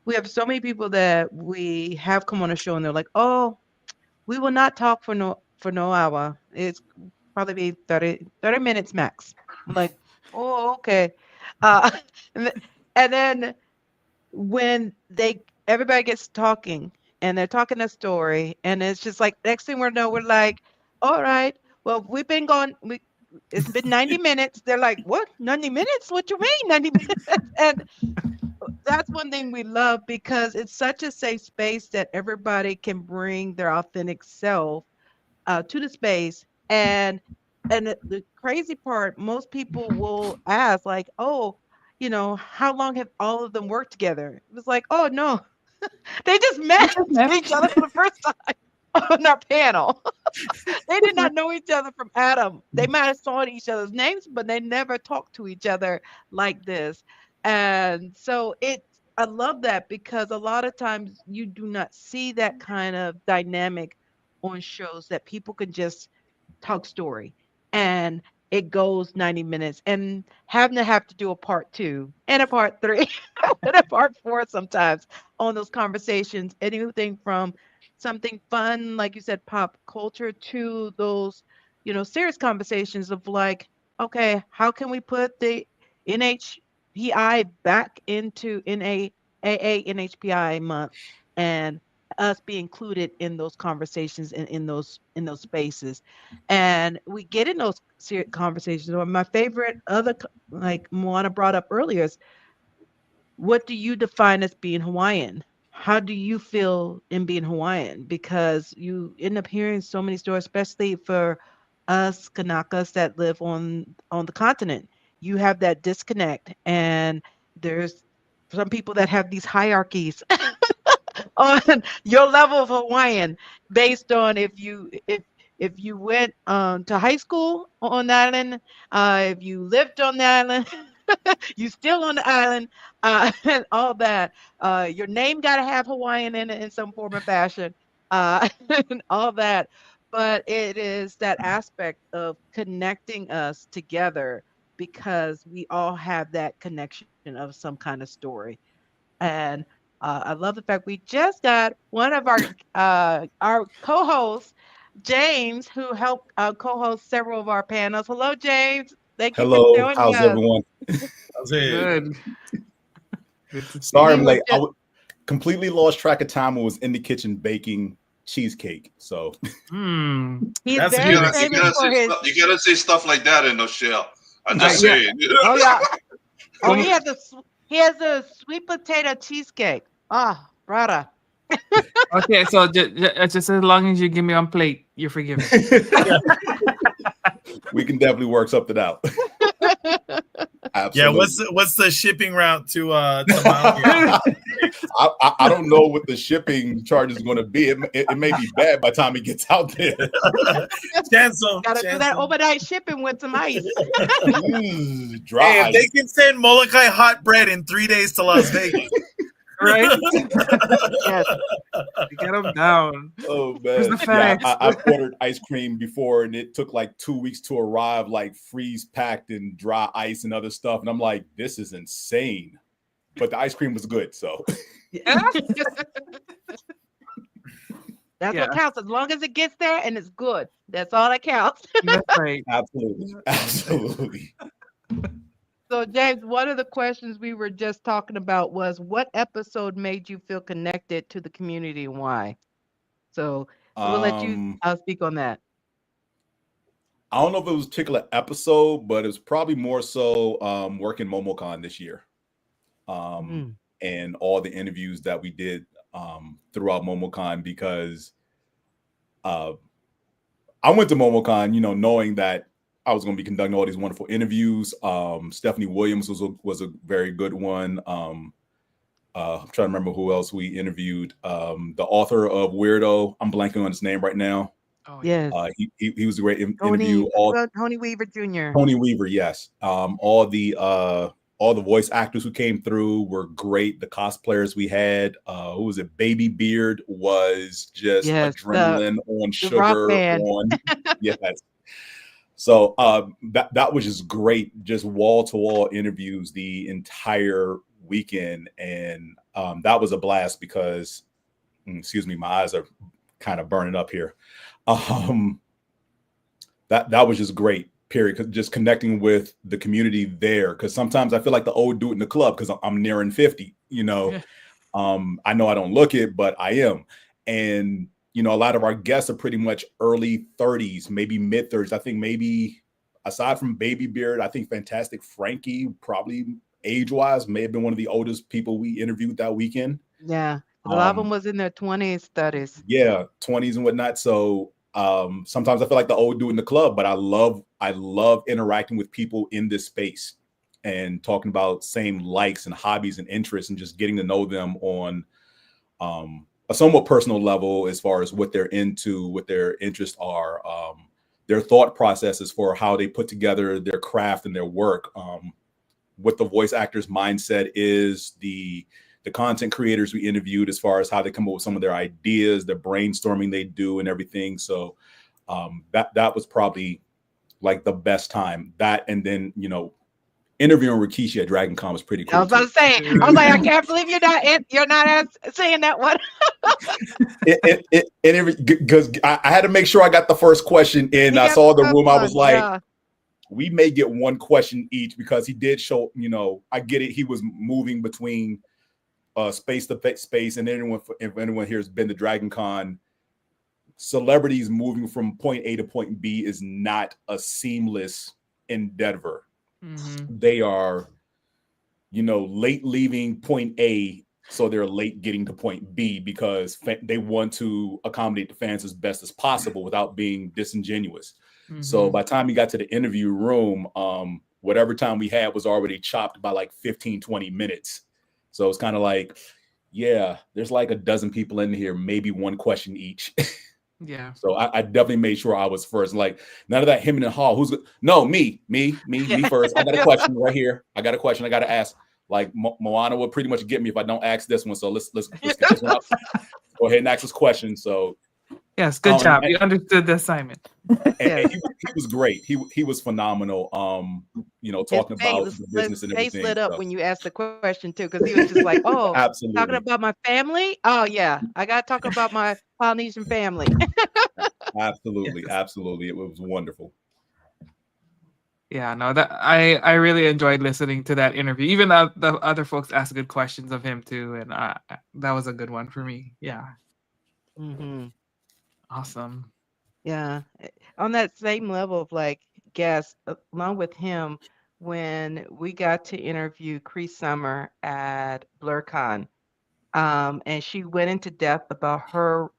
We have so many people that we have come on a show and they're like, oh, we will not talk for no hour. It's probably be 30 minutes max. I'm like, oh, okay. Uh, and then when everybody gets talking and they're talking a story, and it's just like next thing we know, we're like, all right, well, we've been gone. It's been 90 minutes. They're like, what? 90 minutes? What you mean 90 minutes? And that's one thing we love because it's such a safe space that everybody can bring their authentic self to the space. And the crazy part, most people will ask, like, "Oh, how long have all of them worked together?" It was like, "Oh no, they just met each other for the first time on our panel. They did not know each other from Adam. They might have saw each other's names, but they never talked to each other like this." And so I love that because a lot of times you do not see that kind of dynamic on shows that people can just talk story and it goes 90 minutes and having to have to do a part 2 and a part 3 and a part 4 sometimes on those conversations, anything from something fun like you said, pop culture, to those serious conversations of like, okay, how can we put the NHPI back into NAAA NHPI month and us be included in those conversations and in those spaces. And we get in those serious conversations. Or my favorite other, like Moana brought up earlier, is what do you define as being Hawaiian? How do you feel in being Hawaiian? Because you end up hearing so many stories, especially for us Kanakas that live on the continent. You have that disconnect, and there's some people that have these hierarchies on your level of Hawaiian based on if you went to high school on the island, if you lived on the island, you still on the island, and all that. Your name got to have Hawaiian in it in some form or fashion, and all that. But it is that aspect of connecting us together because we all have that connection of some kind of story. And I love the fact we just got one of our co-hosts, James, who helped co-host several of our panels. Hello, James. Thank you for Hello, joining how's us. everyone? That's it. Good. Good to see Sorry you. I'm late. Completely lost track of time. I was in the kitchen baking cheesecake. So He's That's very good. famous for his. You gotta say stuff like that in the show. I'm just Yeah. saying. Oh yeah. Oh, he has a sweet potato cheesecake. Ah, brother. Okay, so just as long as you give me one plate, you're forgiven. we can definitely work something out. Yeah, Absolutely. what's the shipping route to Maui? I don't know what the shipping charge is going to be. It may be bad by the time it gets out there. Chancel. Gotta do that overnight shipping with some ice. Dry Hey, if ice. they can send Molokai hot bread in 3 days to Las Vegas. Right? Yes. Get them down. Oh Where's man, the yeah, FedEx? I've ordered ice cream before, and it took like 2 weeks to arrive, like freeze packed and dry ice and other stuff. And I'm like, this is insane. But the ice cream was good, so That's Yeah. what counts. As long as it gets there and it's good, that's all that counts. That's right. absolutely, absolutely. So, James, one of the questions we were just talking about was what episode made you feel connected to the community and why? So, we'll let you speak on that. I don't know if it was a particular episode, but it was probably more so working MomoCon this year. And all the interviews that we did throughout MomoCon, because I went to MomoCon, knowing that I was going to be conducting all these wonderful interviews. Stephanie Williams was a very good one. I'm trying to remember who else we interviewed. The author of Weirdo, I'm blanking on his name right now. Oh, Yes. He was a great interview. Tony Weaver Jr. Tony Weaver, yes. All the voice actors who came through were great. The cosplayers we had, who was it? Baby Beard was just adrenaline on sugar. Yes. So that was just great, just wall to wall interviews the entire weekend, and that was a blast because, excuse me, my eyes are kind of burning up here. That was just great. Period. Just connecting with the community there, because sometimes I feel like the old dude in the club because I'm nearing 50. I know I don't look it, but I am, and a lot of our guests are pretty much early 30s, maybe mid 30s. I think maybe aside from Baby Beard, I think Fantastic Frankie probably age-wise, may have been one of the oldest people we interviewed that weekend. Yeah. A lot of them was in their 20s, 30s. Yeah, 20s and whatnot. So sometimes I feel like the old dude in the club, but I love interacting with people in this space and talking about same likes and hobbies and interests and just getting to know them on a somewhat personal level as far as what they're into, what their interests are, their thought processes for how they put together their craft and their work, what the voice actor's mindset is, the content creators we interviewed as far as how they come up with some of their ideas, the brainstorming they do and everything. So that was probably like the best time. That, and then, you know, interviewing Rikishi at Dragon Con was pretty cool. I was about to say, I was like, I can't believe you're not saying that one. Because I had to make sure I got the first question in. I saw the room. I was like, we may get one question each, because he did show, you know, I get it. He was moving between space to space, and if anyone here has been to Dragon Con, celebrities moving from point A to point B is not a seamless endeavor. Mm-hmm. They are, you know, late leaving point A, so they're late getting to point B because they want to accommodate the fans as best as possible without being disingenuous. Mm-hmm. So by the time we got to the interview room, whatever time we had was already chopped by like 15-20 minutes. So it's kind of like, yeah, there's like a dozen people in here, maybe one question each. Yeah. So I definitely made sure I was first. Like, none of that him and Hall. Me first. I got a question right here. I got a question I got to ask. Like Moana will pretty much get me if I don't ask this one. So let's get this one up. Go ahead and ask this question. So yes, good job. You understood the assignment. And he was great. He was phenomenal. You know, talking about the business and everything. His face lit up when you asked the question too, because he was just like, "Oh, absolutely." Talking about my family. Oh yeah, I got to talk about my Polynesian family. Absolutely, absolutely. It was wonderful. Yeah, no, that I really enjoyed listening to that interview. Even the other folks asked good questions of him too, and that was a good one for me. Yeah. Mm-hmm. Awesome. Yeah, on that same level of like guests, along with him, when we got to interview Cree Summer at BlurCon, and she went into depth about her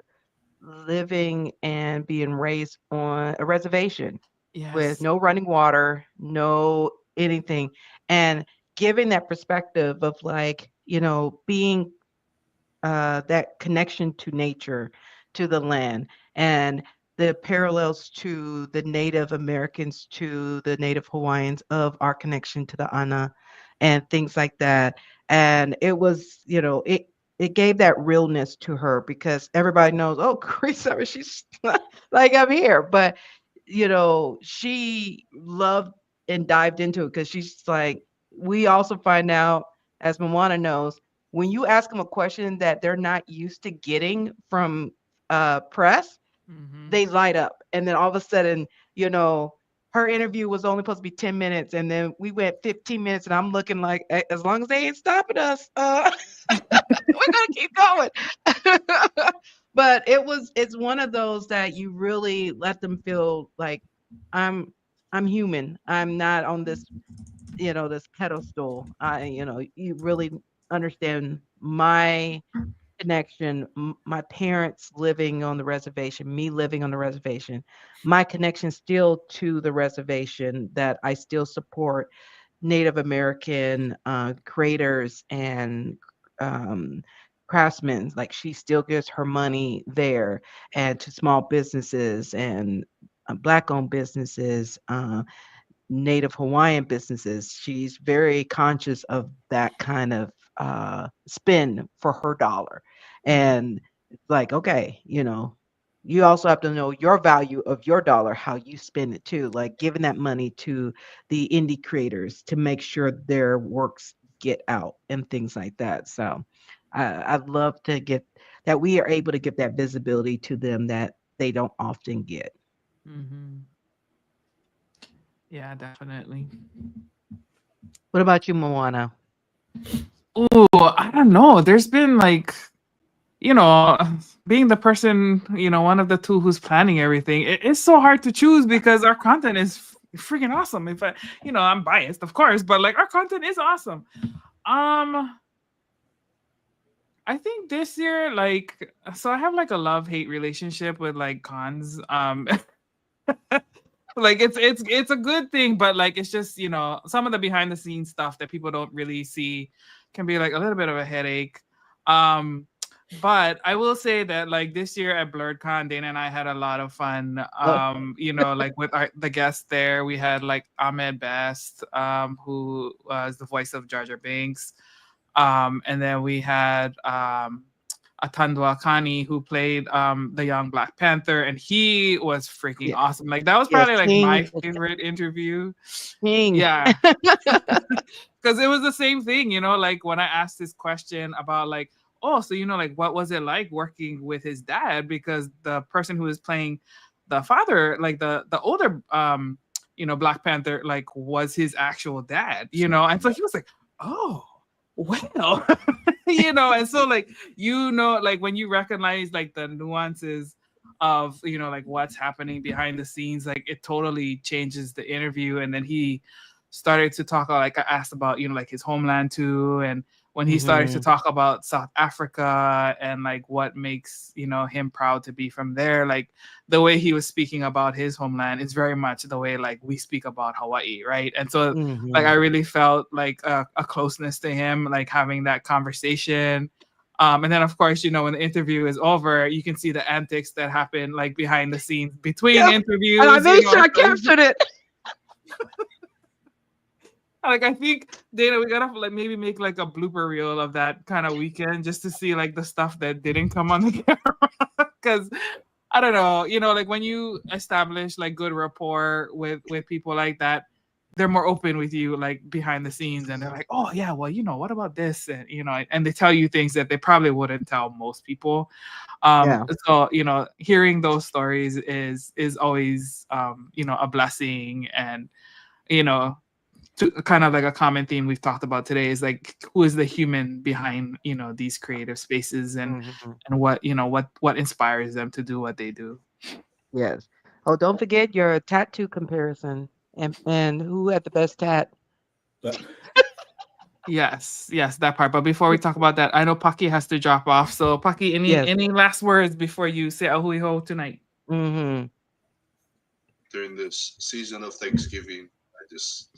living and being raised on a reservation. Yes. With no running water, no anything, and giving that perspective of like, you know, being that connection to nature, to the land, and the parallels to the Native Americans, to the Native Hawaiians of our connection to the ana and things like that. And it was, you know, it gave that realness to her, because everybody knows, oh, Cree Summer, she's like, I'm here. But, you know, she loved and dived into it, because she's like, we also find out, as Moana knows, when you ask them a question that they're not used to getting from press, mm-hmm. they light up. And then all of a sudden, you know, her interview was only supposed to be 10 minutes. And then we went 15 minutes, and I'm looking like, as long as they ain't stopping us, we're going to keep going. But it's one of those that you really let them feel like, I'm human. I'm not on this, you know, this pedestal. You know, you really understand my connection, my parents living on the reservation, me living on the reservation, my connection still to the reservation, that I still support Native American creators and craftsmen. Like, she still gives her money there, and to small businesses and Black-owned businesses, Native Hawaiian businesses. She's very conscious of that kind of spend for her dollar. And it's like, okay, you know, you also have to know your value of your dollar, how you spend it too, like giving that money to the indie creators to make sure their works get out and things like that. So I'd love to get that, we are able to give that visibility to them that they don't often get. Mm-hmm. Yeah, definitely. What about you, Moana? Oh, I don't know. There's been like, you know, being the person, you know, one of the two who's planning everything, it's so hard to choose because our content is freaking awesome. If I, I'm biased, of course, but like our content is awesome. I think this year, like, so I have like a love-hate relationship with like cons. Like it's a good thing, but like it's just, some of the behind the scenes stuff that people don't really see can be like a little bit of a headache. But I will say that like this year at BlurredCon, Dana and I had a lot of fun. Like with the guests there, we had like Ahmed Best, who was the voice of Jar Jar Binks. And then we had Atandwa Akani, who played the young Black Panther, and he was freaking awesome. Like that was probably like my favorite interview. Yeah. Because it was the same thing, like when I asked this question about like, oh, so like what was it like working with his dad? Because the person who was playing the father, like the older Black Panther, like was his actual dad, and so he was like, oh, well, and so like, like when you recognize like the nuances of, like what's happening behind the scenes, like it totally changes the interview. And then he started to talk, like I asked about, like his homeland too. And when he started to talk about South Africa and like what makes, him proud to be from there, like the way he was speaking about his homeland is very much the way like we speak about Hawaii, right? And so like I really felt like a closeness to him, like having that conversation. And then of course, when the interview is over, you can see the antics that happen like behind the scenes between interviews. And I made sure I captured it. Like I think, Dana, we gotta like maybe make like a blooper reel of that kind of weekend just to see like the stuff that didn't come on the camera. Because I don't know, like when you establish like good rapport with people like that, they're more open with you like behind the scenes, and they're like, oh yeah, well, what about this? And and they tell you things that they probably wouldn't tell most people. So hearing those stories is always a blessing. And kind of like a common theme we've talked about today is like, who is the human behind these creative spaces, and what what inspires them to do what they do. Yes. Oh, don't forget your tattoo comparison and who had the best tat. Yes, that part. But before we talk about that, I know Paki has to drop off. So Paki, any last words before you say a hui ho tonight? During this season of Thanksgiving, I just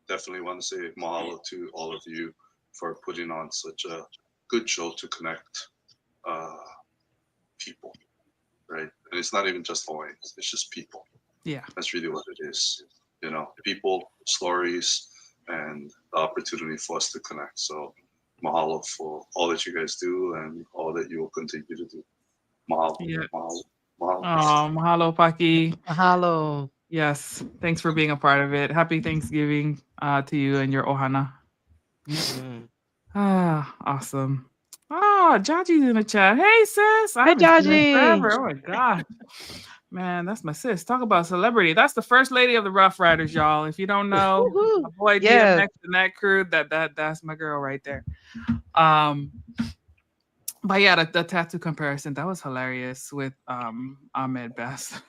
definitely want to say mahalo to all of you for putting on such a good show to connect people, right? And it's not even just Hawaiians, it's just people. Yeah. That's really what it is. People, stories, and the opportunity for us to connect. So mahalo for all that you guys do and all that you will continue to do. Mahalo. Yeah. Mahalo. Oh, mahalo, Paki. Mahalo. Yes, thanks for being a part of it. Happy Thanksgiving to you and your ohana. Awesome. Jaji's in the chat. Hey, sis. Hi, Jaji. Oh my god, man, that's my sis. Talk about celebrity. That's the first lady of the Rough Riders, y'all. If you don't know, my boy DMX and that crew, that's my girl right there. But yeah, the tattoo comparison, that was hilarious with Ahmed Best.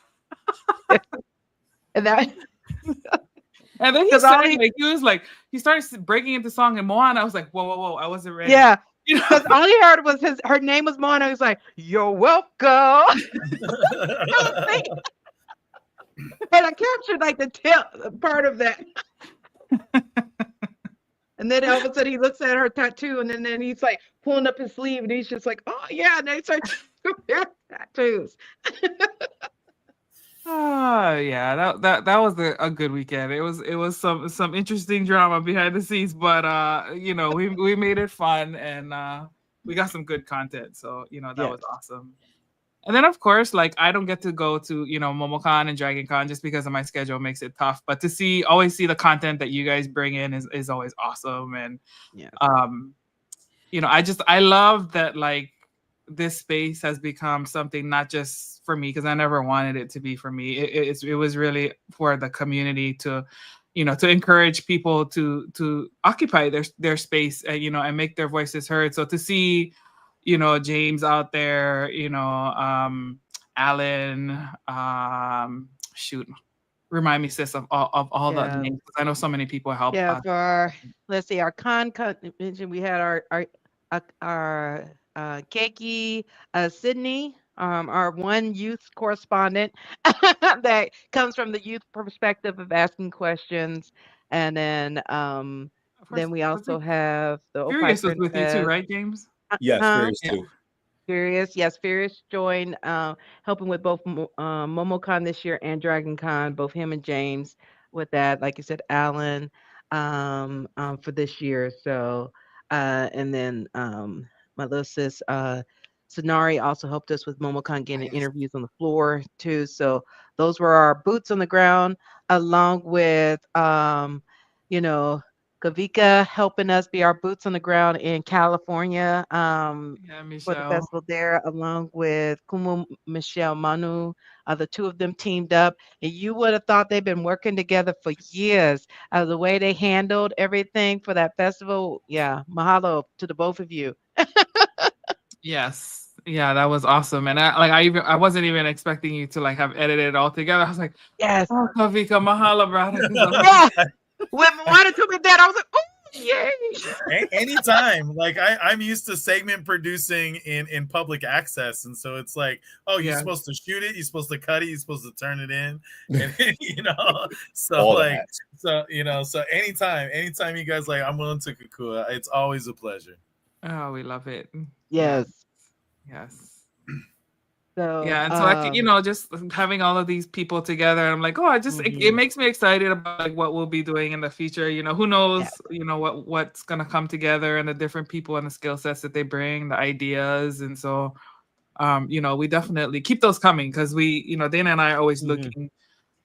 And then he started he started breaking into song, and Moana, I was like, whoa, I wasn't ready. Yeah, because all he heard was her name was Moana. He was like, you're welcome. And I captured like the tail part of that. And then all of a sudden he looks at her tattoo, and then he's like pulling up his sleeve, and he's just like, oh yeah, and they start comparing tattoos. Yeah, that was a good weekend. It was some interesting drama behind the scenes, but we made it fun, and we got some good content. So that was awesome. And then of course, like I don't get to go to MomoCon and DragonCon just because of my schedule makes it tough. But to always see the content that you guys bring in is always awesome. And I love that like this space has become something not just for me, because I never wanted it to be for me. It was really for the community to encourage people to occupy their space, and make their voices heard. So to see James out there, Alan, remind me, sis, of all the Yeah. names, 'cause I know so many people help Yeah, us. for our, let's see, our convention, we had our Keiki Sydney, our one youth correspondent that comes from the youth perspective of asking questions, and Of course, then we was it also have the Opie Furious was with you too, Princess. right, James? Yes, Huh? Furious Yeah. too. Furious, yes, Furious joined, helping with both MomoCon this year and Dragon Con, both him and James with that. Like you said, Alan, for this year. So, and then my little sis, Sonari also helped us with MomoCon getting Yes. interviews on the floor too. So those were our boots on the ground, along with, you know, Kavika helping us be our boots on the ground in California. Yeah, For the Michelle. festival there, along with Kumu Michelle Manu. The two of them teamed up, and you would have thought they've been working together for years. The way they handled everything for that festival, yeah, mahalo to the both of you. Yes. Yeah, that was awesome. And I wasn't even expecting you to like have edited it all together. I was like, Yes, oh, Kavika, mahalo, brother. 'Cause I'm like, yes. When Moana told me that, I was like, oh, yay. Anytime, like I'm used to segment producing in public access, and so it's like, oh, you're yeah. supposed to shoot it, you're supposed to cut it, you're supposed to turn it in, and so All like, that. so anytime you guys like, I'm willing to Kukua, it's always a pleasure. Oh, we love it. Yes. Yes. So, Yeah, and so just having all of these people together, I'm like, oh, it makes me excited about like what we'll be doing in the future. Who knows, what's gonna come together and the different people and the skill sets that they bring, the ideas, and so we definitely keep those coming because Dana and I are always looking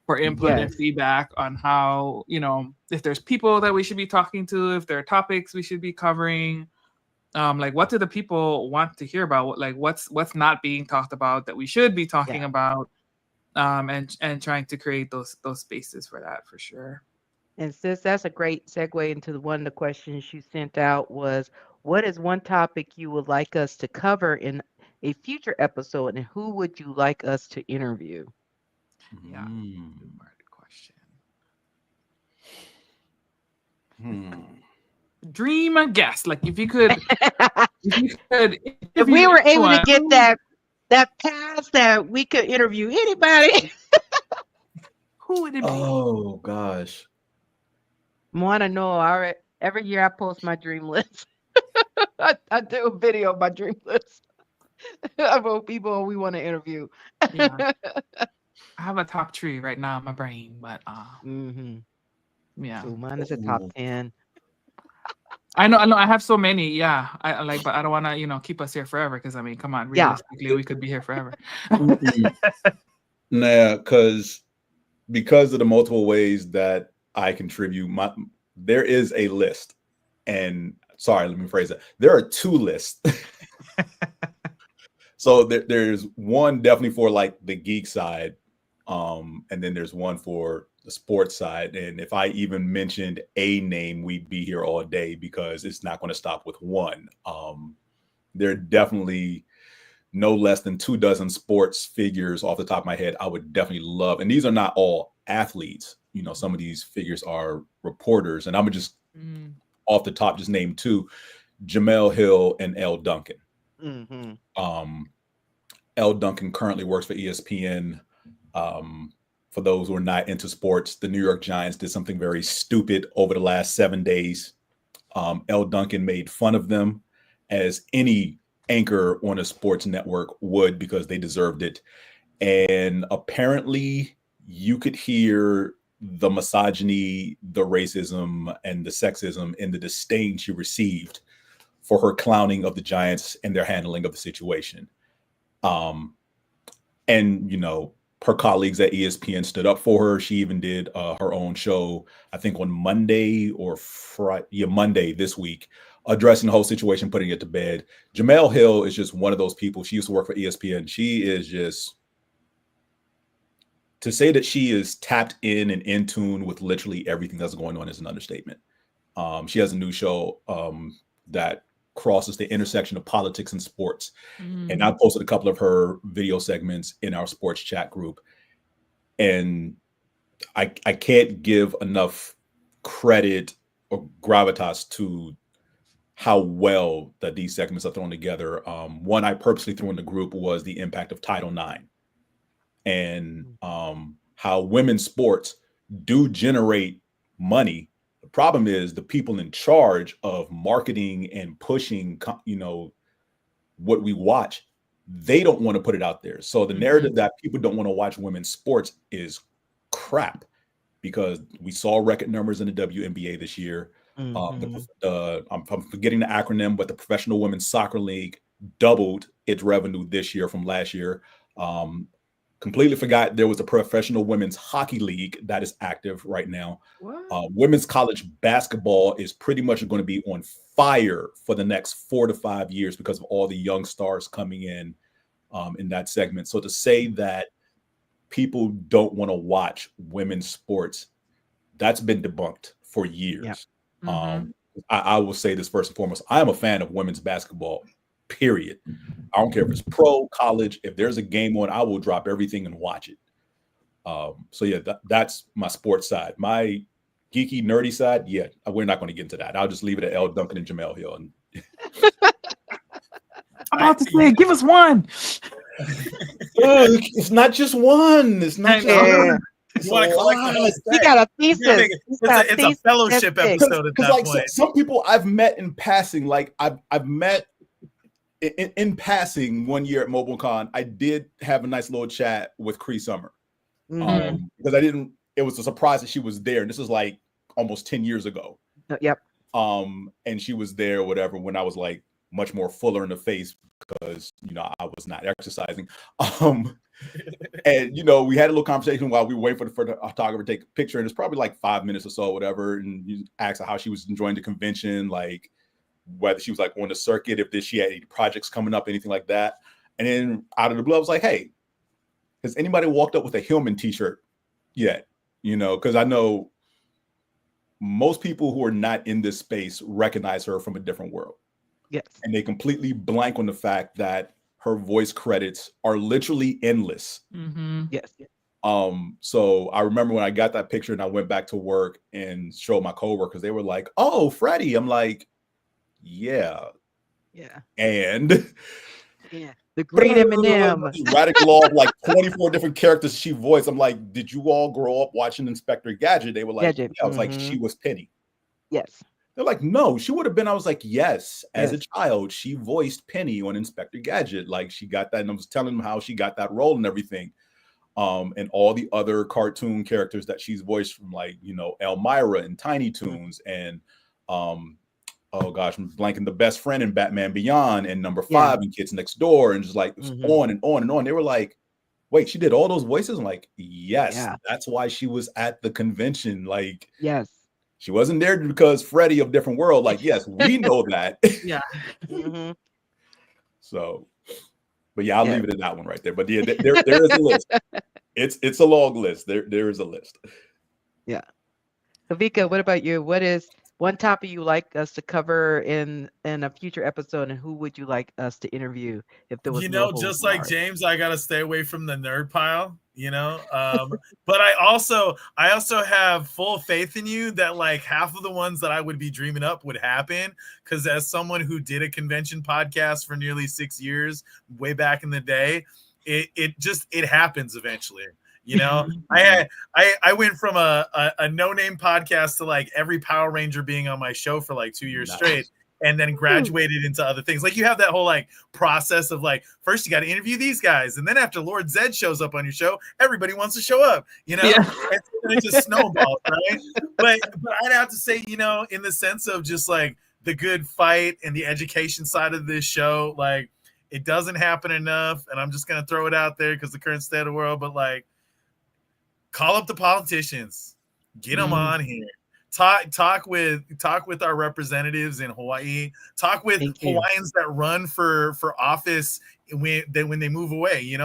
for input and feedback on how, if there's people that we should be talking to, if there are topics we should be covering. Like what do the people want to hear about? Like what's not being talked about that we should be talking about, and trying to create those spaces for that for sure. And sis, that's a great segue into one of the questions you sent out was, what is one topic you would like us to cover in a future episode, and who would you like us to interview? Yeah, good question. Dream a guest, like if you could if we were able to get that pass that we could interview anybody, who would it be? Oh gosh, Moana Nui. Every year I post my dream list. I do a video of my dream list of people we want to interview. Yeah. I have a top 3 right now in my brain, but yeah. So mine is a top 10. I know. I have so many. Yeah, but I don't want to, keep us here forever. Because I mean, come on, realistically, we could be here forever. Nah, because of the multiple ways that I contribute, there is a list, and sorry, let me phrase that. There are 2 lists. So there's one definitely for like the geek side, and then there's one for the sports side. And if I even mentioned a name, we'd be here all day because it's not going to stop with one. There are definitely no less than 24 sports figures off the top of my head I would definitely love. And these are not all athletes. Some of these figures are reporters. And I'm going to just off the top just name 2, Jamel Hill and Elle Duncan. Elle Duncan currently works for ESPN. For those who are not into sports, the New York Giants did something very stupid over the last 7 days. Elle Duncan made fun of them, as any anchor on a sports network would, because they deserved it. And apparently you could hear the misogyny, the racism, and the sexism in the disdain she received for her clowning of the Giants and their handling of the situation. And, her colleagues at ESPN stood up for her. She even did her own show, I think on Monday or Friday, Monday this week, addressing the whole situation, putting it to bed. Jamel Hill is just one of those people. She used to work for ESPN. She is just, to say that she is tapped in and in tune with literally everything that's going on is an understatement. She has a new show that crosses the intersection of politics and sports. And I posted a couple of her video segments in our sports chat group. And I can't give enough credit or gravitas to how well that these segments are thrown together. One I purposely threw in the group was the impact of Title IX and how women's sports do generate money. The problem is the people in charge of marketing and pushing, what we watch, they don't want to put it out there. So the narrative that people don't want to watch women's sports is crap, because we saw record numbers in the WNBA this year. I'm forgetting the acronym, but the Professional Women's Soccer League doubled its revenue this year from last year. Completely forgot there was a Professional Women's Hockey League that is active right now. Women's college basketball is pretty much going to be on fire for the next 4 to 5 years because of all the young stars coming in that segment. So to say that people don't want to watch women's sports, that's been debunked for years. I will say this first and foremost. I am a fan of women's basketball, period. I don't care if it's pro, college. If there's a game on, I will drop everything and watch it. So yeah, that's my sports side. My geeky, nerdy side, yeah, we're not going to get into that. I'll just leave it at L. Duncan and Jamel Hill. And I'm about to say, give us one. It's not just one. It's not just one. You want to collect the whole You got a thesis. It's a fellowship episode at that like point. some people I've met in passing, like I've met in passing one year at MobileCon. I did have a nice little chat with Cree Summer because it was a surprise that she was there, and this was like almost 10 years ago. And she was there, whatever, when I was like much more fuller in the face because I was not exercising. And we had a little conversation while we were waiting for the photographer to take a picture, and it's probably like 5 minutes or so, whatever. And you asked her how she was enjoying the convention, like whether she was like on the circuit, if she had any projects coming up, anything like that. And then out of the blue, I was like, "Hey, has anybody walked up with a Hillman t-shirt yet?" Because I know most people who are not in this space recognize her from a different world. Yes. And they completely blank on the fact that her voice credits are literally endless. Yes. So I remember when I got that picture and I went back to work and showed my coworkers, they were like, "Oh, Freddie." I'm like, yeah. And the green M&M. Radical law of like 24 different characters she voiced. I'm like, did you all grow up watching Inspector Gadget? They were like, yeah. I was like, she was Penny. Yes. They're like, no, she would have been. I was like, yes. As a child, she voiced Penny on Inspector Gadget. Like she got that, and I was telling them how she got that role and everything. And all the other cartoon characters that she's voiced from, like, Elmira and Tiny Toons and oh gosh, I'm blanking, the best friend in Batman Beyond and Number 5 and Kids Next Door, and just like on and on and on. They were like, wait, she did all those voices? I'm like, yes, that's why she was at the convention. Like, yes. She wasn't there because Freddie of Different World. Like, yes, we know that. So, but yeah, I'll leave it at that one right there. But yeah, there is a list. It's a long list. There is a list. Yeah. Kavika, what about you? What is one topic you like us to cover in a future episode, and who would you like us to interview if there was just like James, I gotta stay away from the nerd pile, but I also have full faith in you that like half of the ones that I would be dreaming up would happen, because as someone who did a convention podcast for nearly 6 years way back in the day, it happens eventually. I went from a no-name podcast to like every Power Ranger being on my show for like 2 years straight, and then graduated into other things. Like you have that whole like process of like, first you got to interview these guys, and then after Lord Zed shows up on your show, everybody wants to show up, and it just snowballs, right? But I'd have to say, in the sense of just like the good fight and the education side of this show, like it doesn't happen enough, and I'm just gonna throw it out there because the current state of the world, but like, call up the politicians, get them on here, talk with our representatives in Hawaii, talk with Hawaiians that run for office when they move away.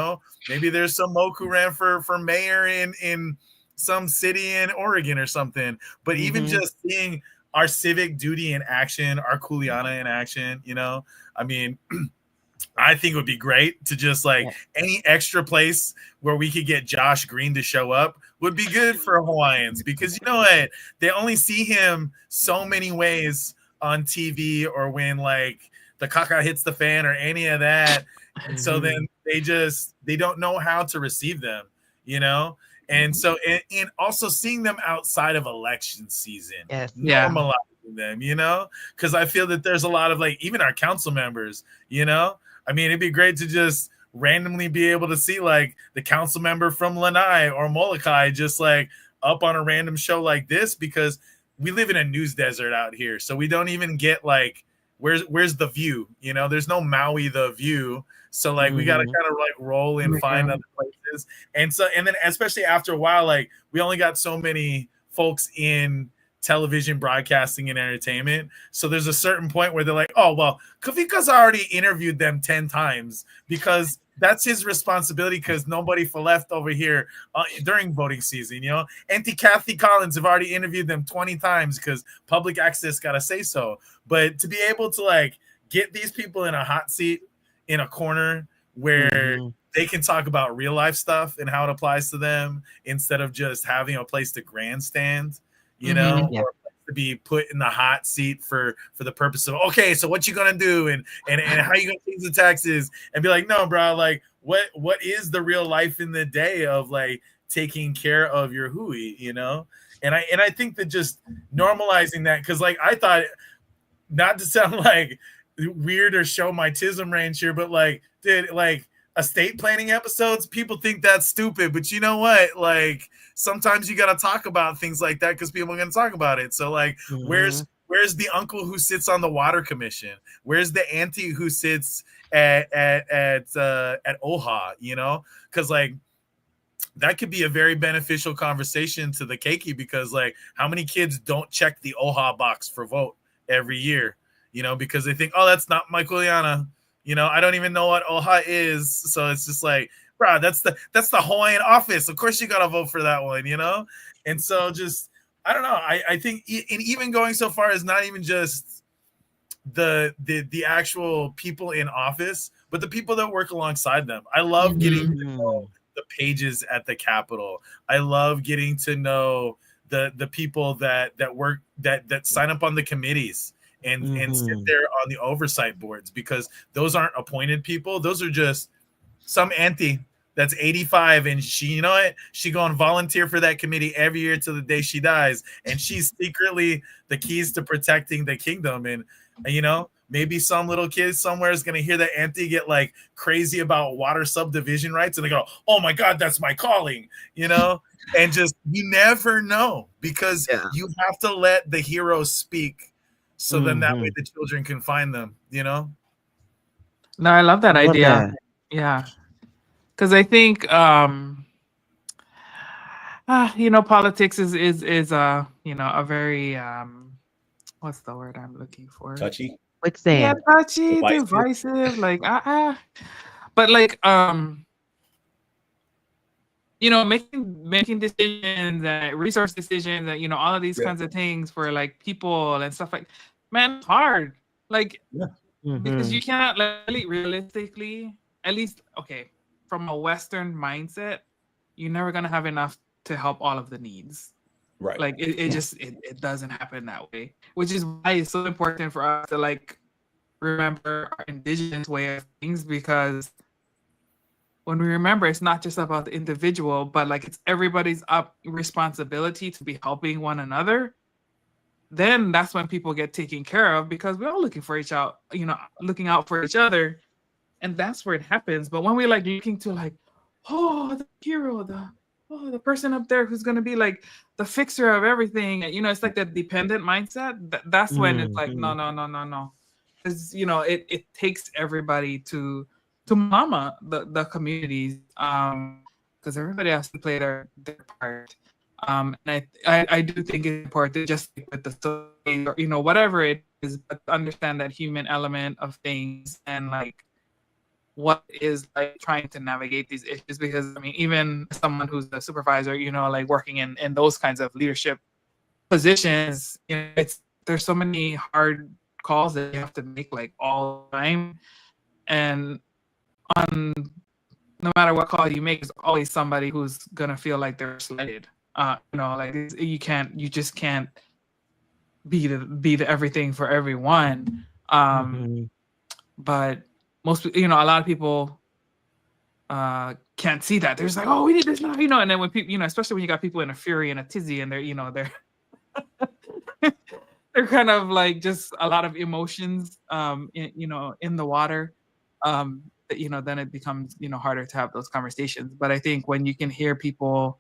Maybe there's some moke who ran for mayor in some city in Oregon or something. But even just seeing our civic duty in action, our kuleana in action, I mean, I think it would be great to just like any extra place where we could get Josh Green to show up would be good for Hawaiians, because you know what? They only see him so many ways on TV or when like the caca hits the fan or any of that. And so then they don't know how to receive them, you know? And so, and also seeing them outside of election season, normalizing them, you know? Because I feel that there's a lot of like, even our council members, you know? I mean, it'd be great to just randomly be able to see like the council member from Lanai or Molokai just like up on a random show like this, because we live in a news desert out here. So we don't even get like, where's the view? You know, there's no Maui, the view. So like we got to kind of like roll and find other places. And so, and then especially after a while, like we only got so many folks in television broadcasting and entertainment. So there's a certain point where they're like, oh, well, Kavika's already interviewed them 10 times because that's his responsibility, because nobody for left over here during voting season, you know. Auntie Kathy Collins have already interviewed them 20 times because public access got to say so. But to be able to like get these people in a hot seat in a corner where they can talk about real life stuff and how it applies to them instead of just having a place to grandstand, you know, or to be put in the hot seat for the purpose of, okay, so what you gonna do and how you gonna change the taxes, and be like, no, bro, like what is the real life in the day of like taking care of your hui, you know? And I think that just normalizing that, because like I thought, not to sound like weird or show my tism range here, but like, dude, like estate planning episodes, people think that's stupid, but you know what? Like sometimes you got to talk about things like that because people are going to talk about it. So like, where's the uncle who sits on the water commission? Where's the auntie who sits at OHA? You know, because like that could be a very beneficial conversation to the keiki, because like how many kids don't check the OHA box for vote every year? You know, because they think, oh, that's not my kuleana. You know, I don't even know what OHA is. So it's just like, bro, that's the Hawaiian office. Of course you got to vote for that one, you know? And so just, I don't know. I think, and even going so far as not even just the actual people in office, but the people that work alongside them. I love getting to know the pages at the Capitol. I love getting to know the people that work, that sign up on the committees and sit there on the oversight boards, because those aren't appointed people. Those are just some auntie that's 85 and she, you know what, she going to volunteer for that committee every year till the day she dies, and she's secretly the keys to protecting the kingdom. And you know, maybe some little kid somewhere is going to hear that auntie get like crazy about water subdivision rights, and they go, oh my God, that's my calling, you know. And just, you never know, because you have to let the heroes speak, so then that way the children can find them, you know? No, I love that idea. Yeah. Because I think, you know, politics is you know, a very, what's the word I'm looking for? Touchy. Quicksand. Yeah, touchy, divisive, like, But like, you know, making decisions and resource decisions and, you know, all of these kinds of things for like people and stuff like, man, it's hard. Like, because you cannot, like, realistically, at least, okay, from a Western mindset, you're never going to have enough to help all of the needs. Right. Like it just, it doesn't happen that way, which is why it's so important for us to like remember our indigenous way of things, because when we remember, it's not just about the individual, but like it's everybody's responsibility to be helping one another. Then that's when people get taken care of, because we're all looking for each other, you know, looking out for each other, and that's where it happens. But when we're like looking to like, oh, the hero, the person up there who's gonna be like the fixer of everything, you know, it's like that dependent mindset. That's when it's like, no, because you know it takes everybody to mama the communities, because everybody has to play their part. And I do think it's important, just with the story or, you know, whatever it is, but to understand that human element of things and like what is like trying to navigate these issues. Because I mean, even someone who's a supervisor, you know, like working in those kinds of leadership positions, you know, there's so many hard calls that you have to make like all the time. And on no matter what call you make, there's always somebody who's gonna feel like they're slighted. Like you just can't be the everything for everyone. But most, a lot of people can't see that. They're just like, oh, we need this now, and then when people, especially when you got people in a fury and a tizzy and they're they're kind of like just a lot of emotions in the water. Then it becomes harder to have those conversations. But I think when you can hear people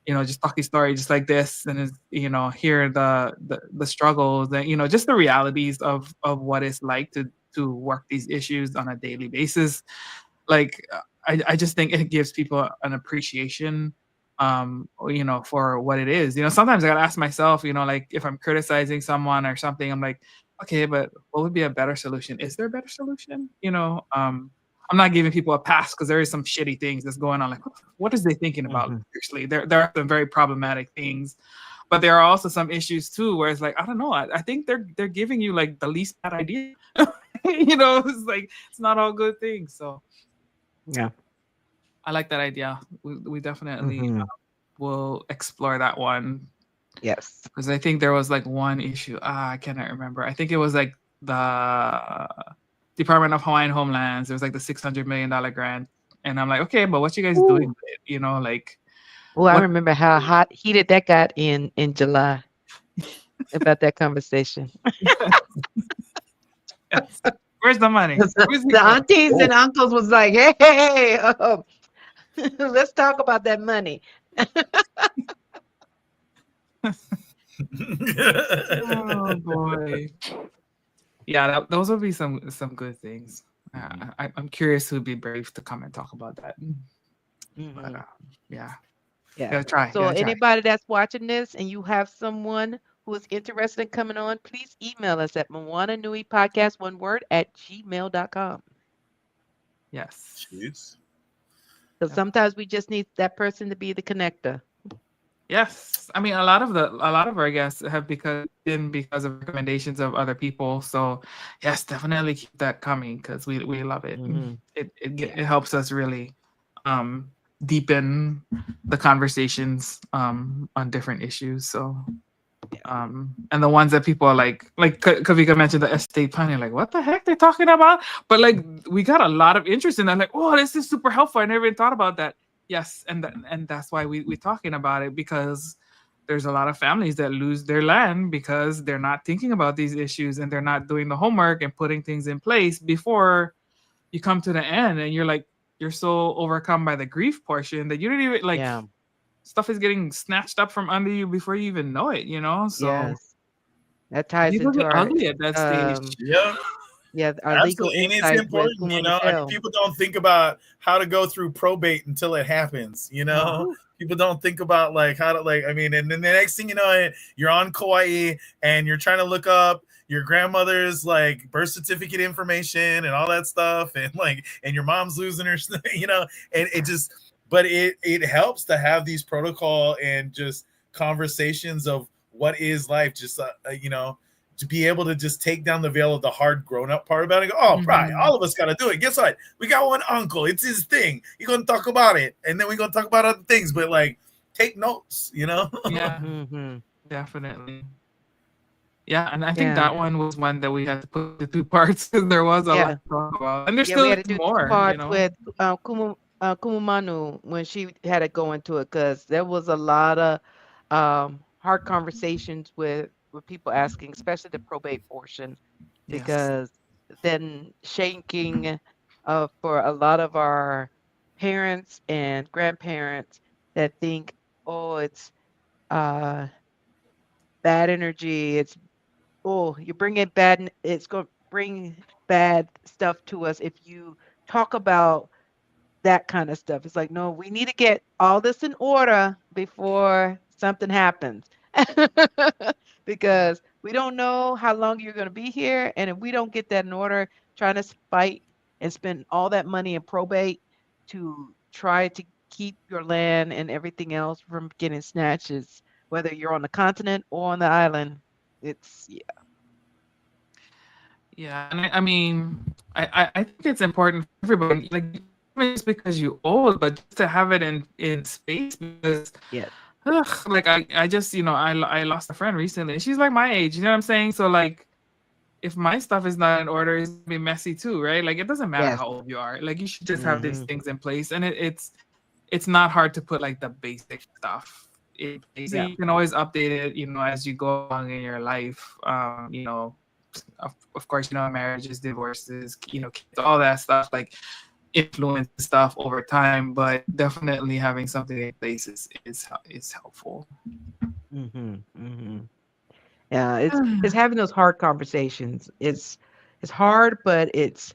just talking story just like this, and hear the struggles and just the realities of what it's like to work these issues on a daily basis. Like I just think it gives people an appreciation for what it is. Sometimes I gotta ask myself, like if I'm criticizing someone or something, I'm like, okay, but what would be a better solution? Is there a better solution? I'm not giving people a pass because there is some shitty things that's going on. Like, what is they thinking about? Seriously, there are some very problematic things, but there are also some issues too where it's like, I don't know. I think they're giving you like the least bad idea. It's like it's not all good things. So yeah, I like that idea. We definitely will explore that one. Yes, because I think there was like one issue. I cannot remember. I think it was like the Department of Hawaiian Homelands. There was like the $600 million grant, and I'm like, okay, but what you guys doing with it? Like. Oh, I remember how heated that got in July about that conversation. Yes. Where's the money? The aunties and uncles was like, hey, let's talk about that money. Oh boy. Yeah, those would be some good things. I'm curious who'd be brave to come and talk about that. But, yeah. Yeah. Try. So anybody that's watching this and you have someone who is interested in coming on, please email us at Moana Nui podcast, one word, @gmail.com. Yes. Jeez. So sometimes we just need that person to be the connector. Yes. I mean, a lot of our guests have been because of recommendations of other people. So yes, definitely keep that coming because we love it. It helps us really deepen the conversations on different issues. So and the ones that people are like Kavika mentioned the estate planning, like what the heck they're talking about, but like we got a lot of interest in that, like, oh, this is super helpful, I never even thought about that. Yes, and that's why we're talking about it, because there's a lot of families that lose their land because they're not thinking about these issues and they're not doing the homework and putting things in place before you come to the end, and you're so overcome by the grief portion that you don't even like stuff is getting snatched up from under you before you even know it, So yes, that ties people into get our ugly at that stage. Yeah, our legal and it's insight important, with I mean, people don't think about how to go through probate until it happens, People don't think about like how to I mean, and then the next thing you know, you're on Kauai and you're trying to look up your grandmother's like birth certificate information and all that stuff, and and your mom's losing her, and it just, but it helps to have these protocol and just conversations of what is life, just to be able to just take down the veil of the hard grown-up part about it. Go, oh, right, all of us got to do it. Guess what? We got one uncle. It's his thing. You're going to talk about it, and then we're going to talk about other things, but take notes, Yeah, definitely. Yeah, and I think that one was one that we had to put the 2 parts because there was a lot to talk about. And there's still we had to do more, 2 parts with Kumumanu when she had to go into it, because there was a lot of hard conversations with people asking, especially the probate portion, because then shanking for a lot of our parents and grandparents that think, oh, it's bad energy, you bring in it's going to bring bad stuff to us if you talk about that kind of stuff. It's like, no, we need to get all this in order before something happens. Because we don't know how long you're going to be here. And if we don't get that in order, trying to fight and spend all that money in probate to try to keep your land and everything else from getting snatches, whether you're on the continent or on the island, it's Yeah, and I mean, I think it's important for everybody, like even just because you old, but just to have it in space because Yes. like I just I lost a friend recently. She's like my age, you know what I'm saying? So like if my stuff is not in order, it's gonna be messy too, right? Like it doesn't matter Yes. how old you are. Like you should just have these Mhm. things in place, and it's not hard to put like the basic stuff in place. So Yeah. you can always update it, as you go along in your life. Of course, marriages, divorces, kids, all that stuff like influence stuff over time. But definitely having something in place is helpful. Mhm. Mhm. Yeah, it's having those hard conversations. It's hard, but it's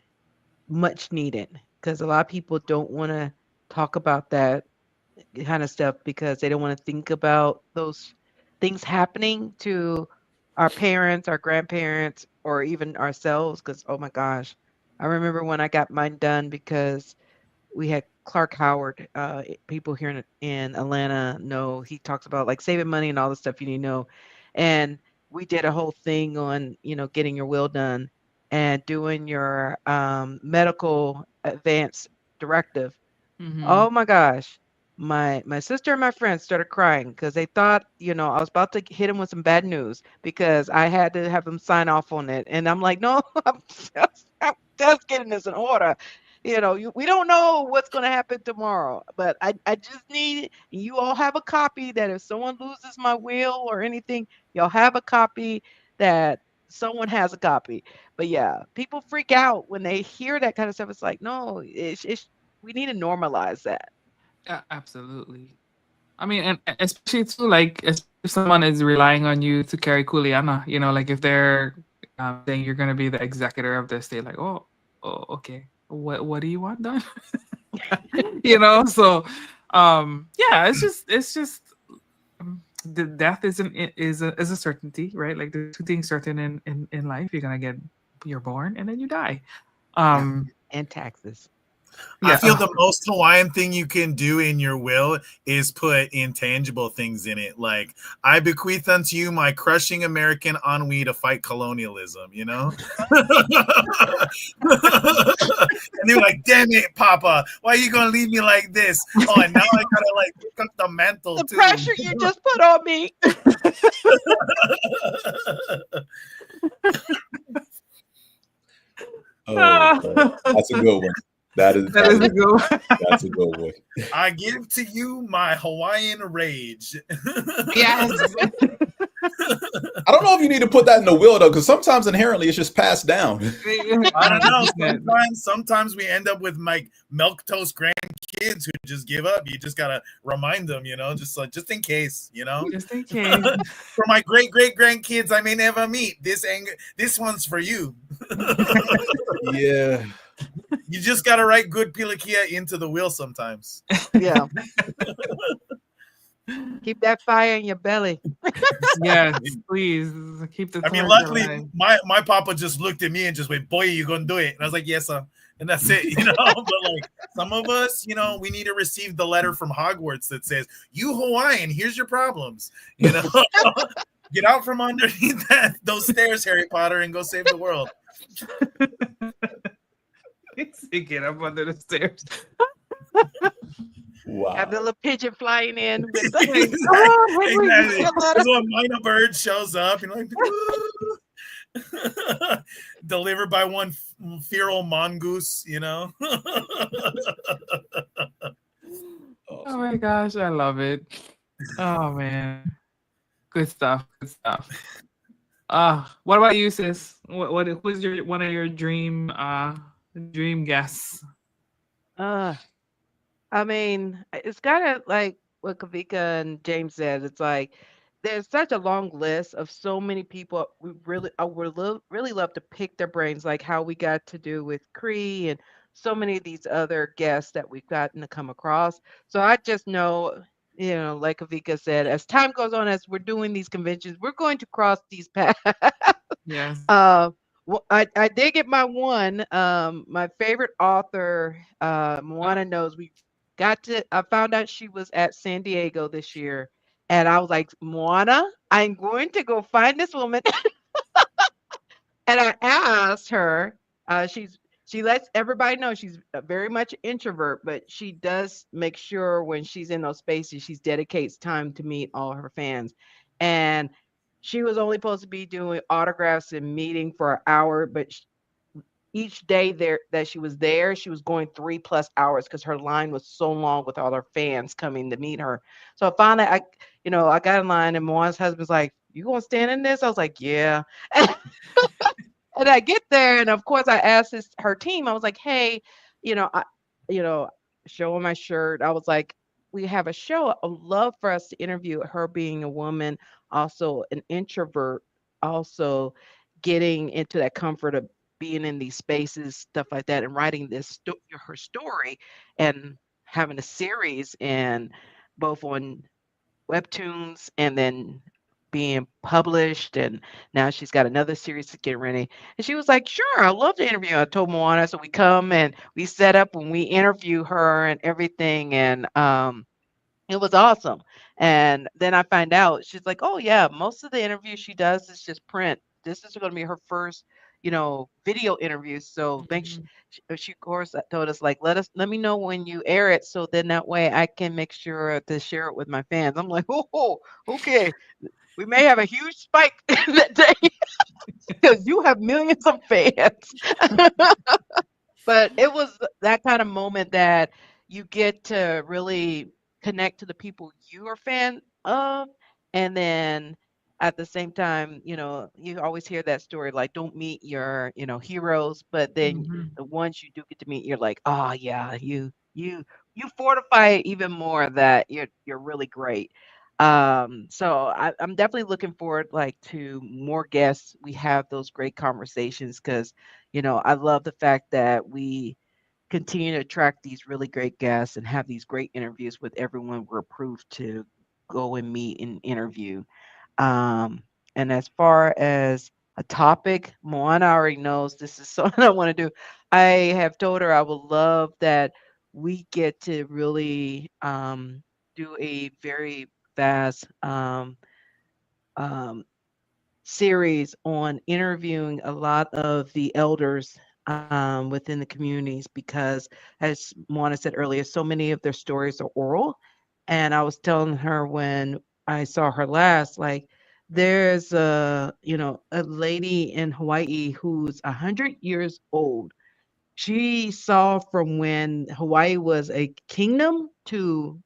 much needed because a lot of people don't want to talk about that kind of stuff because they don't want to think about those things happening to our parents, our grandparents, or even ourselves. Because, oh my gosh, I remember when I got mine done because we had Clark Howard. People here in Atlanta know he talks about like saving money and all the stuff you need to know. And we did a whole thing on, getting your will done and doing your medical advance directive. Mm-hmm. Oh my gosh. My sister and my friends started crying because they thought, I was about to hit them with some bad news because I had to have them sign off on it. And I'm like, no, I'm just getting this in order. We don't know what's going to happen tomorrow, but I just need you all have a copy that if someone loses my will or anything, y'all have a copy that someone has a copy. But yeah, people freak out when they hear that kind of stuff. It's like, no, we need to normalize that. Yeah, absolutely. I mean, and especially too, like if someone is relying on you to carry kuleana, like if they're saying you're going to be the executor of the estate, like, oh, okay, what do you want done? So, yeah, it's just the death is a certainty, right? Like the two things certain in life. You're born and then you die. Yeah. Um, And taxes. I yeah. feel the most Hawaiian thing you can do in your will is put intangible things in it. Like, I bequeath unto you my crushing American ennui to fight colonialism, and they're like, damn it, Papa, why are you going to leave me like this? Oh, and now I got to like pick up the mantle The too. pressure you just put on me. Oh, that's a good one. That is a good one. That's a good one. I give to you my Hawaiian rage. Yes. I don't know if you need to put that in the will though, because sometimes inherently it's just passed down. I don't know. Sometimes we end up with like milk toast grandkids who just give up. You just gotta remind them, just in case, Just in case. For my great grandkids I may never meet, this one's for you. Yeah. You just gotta write good pilikia into the will sometimes. Yeah. Keep that fire in your belly. Yes, please keep the. I mean, torch luckily, alive. my papa just looked at me and just went, "Boy, you gonna do it?" And I was like, "Yes, sir." And that's it, But like some of us, we need to receive the letter from Hogwarts that says, "You Hawaiian, here's your problems." Get out from underneath those stairs, Harry Potter, and go save the world. Get up under the stairs. Wow. Have the little pigeon flying in with the exactly. That's when Mina Bird shows up and like delivered by one feral mongoose, Oh my gosh, I love it. Oh man. Good stuff. Good stuff. What about you, sis? Who's one of your dream guests? I mean, it's kind of like what Kavika and James said. It's like there's such a long list of so many people we really I would really love to pick their brains, like how we got to do with Cree and so many of these other guests that we've gotten to come across. So I just know, like Kavika said, as time goes on, as we're doing these conventions, we're going to cross these paths. Yes. I did get my one. My favorite author, Moana knows. I found out she was at San Diego this year, and I was like, Moana, I'm going to go find this woman. And I asked her, she's she lets everybody know she's very much an introvert, but she does make sure when she's in those spaces, she dedicates time to meet all her fans. And she was only supposed to be doing autographs and meeting for an hour, but each day there that she was there, she was going 3+ hours because her line was so long with all her fans coming to meet her. So finally, I got in line, and Moana's husband's like, "You gonna stand in this?" I was like, "Yeah." And I get there, and of course, I asked her team. I was like, "Hey, I, you know, show 'em my shirt." I was like, "We have a show. I would love for us to interview her, being a woman, also an introvert, also getting into that comfort of being in these spaces, stuff like that, and writing her story, and having a series, and both on webtoons and then being published, and now she's got another series to get ready." And she was like, "Sure, I'd love to interview her." I told Moana, so we come and we set up and we interview her and everything, and it was awesome. And then I find out she's like, "Oh yeah, most of the interviews she does is just print. This is going to be her first, video interview. So she of course told us, like, let me know when you air it, so then that way I can make sure to share it with my fans." I'm like, "Oh, okay. We may have a huge spike that day because you have millions of fans." But it was that kind of moment that you get to really connect to the people you are fan of. And then at the same time, you always hear that story, like, don't meet your, heroes, but then the ones you do get to meet, you're like, "Oh yeah, you fortify it even more that you're really great." So I'm definitely looking forward, like, to more guests. We have those great conversations because I love the fact that we continue to attract these really great guests and have these great interviews with everyone we're approved to go and meet and interview. Um, and as far as a topic, Moana already knows this is something I want to do. I have told her I would love that we get to really do a very fast um, series on interviewing a lot of the elders within the communities because, as Moana said earlier, so many of their stories are oral. And I was telling her when I saw her last, like, there's a lady in Hawaii who's 100 years old. She saw from when Hawaii was a kingdom to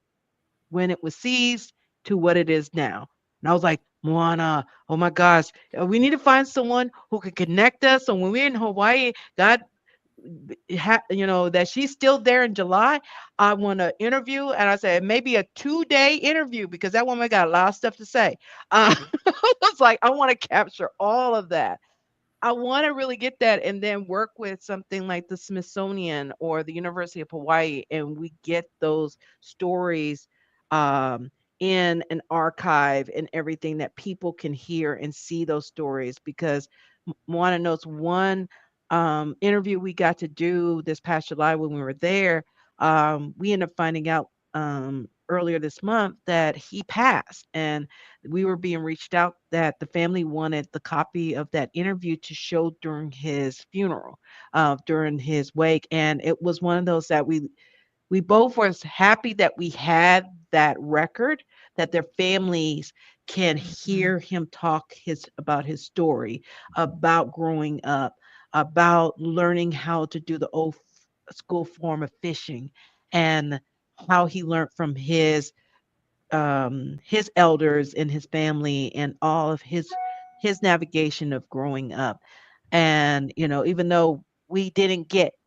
when it was seized to what it is now. And I was like, "Moana, oh my gosh, we need to find someone who can connect us. So when we're in Hawaii, God, that she's still there in July, I want to interview." And I said, maybe a 2-day interview because that woman got a lot of stuff to say. I was like, I want to capture all of that. I want to really get that and then work with something like the Smithsonian or the University of Hawaii, and we get those stories um, in an archive and everything that people can hear and see those stories. Because Moana knows one interview we got to do this past July when we were there. We ended up finding out earlier this month that he passed, and we were being reached out that the family wanted the copy of that interview to show during his funeral, during his wake. And it was one of those that we both was happy that we had that record, that their families can hear him talk about his story, about growing up, about learning how to do the old school form of fishing, and how he learned from his elders and his family and all of his navigation of growing up. And even though we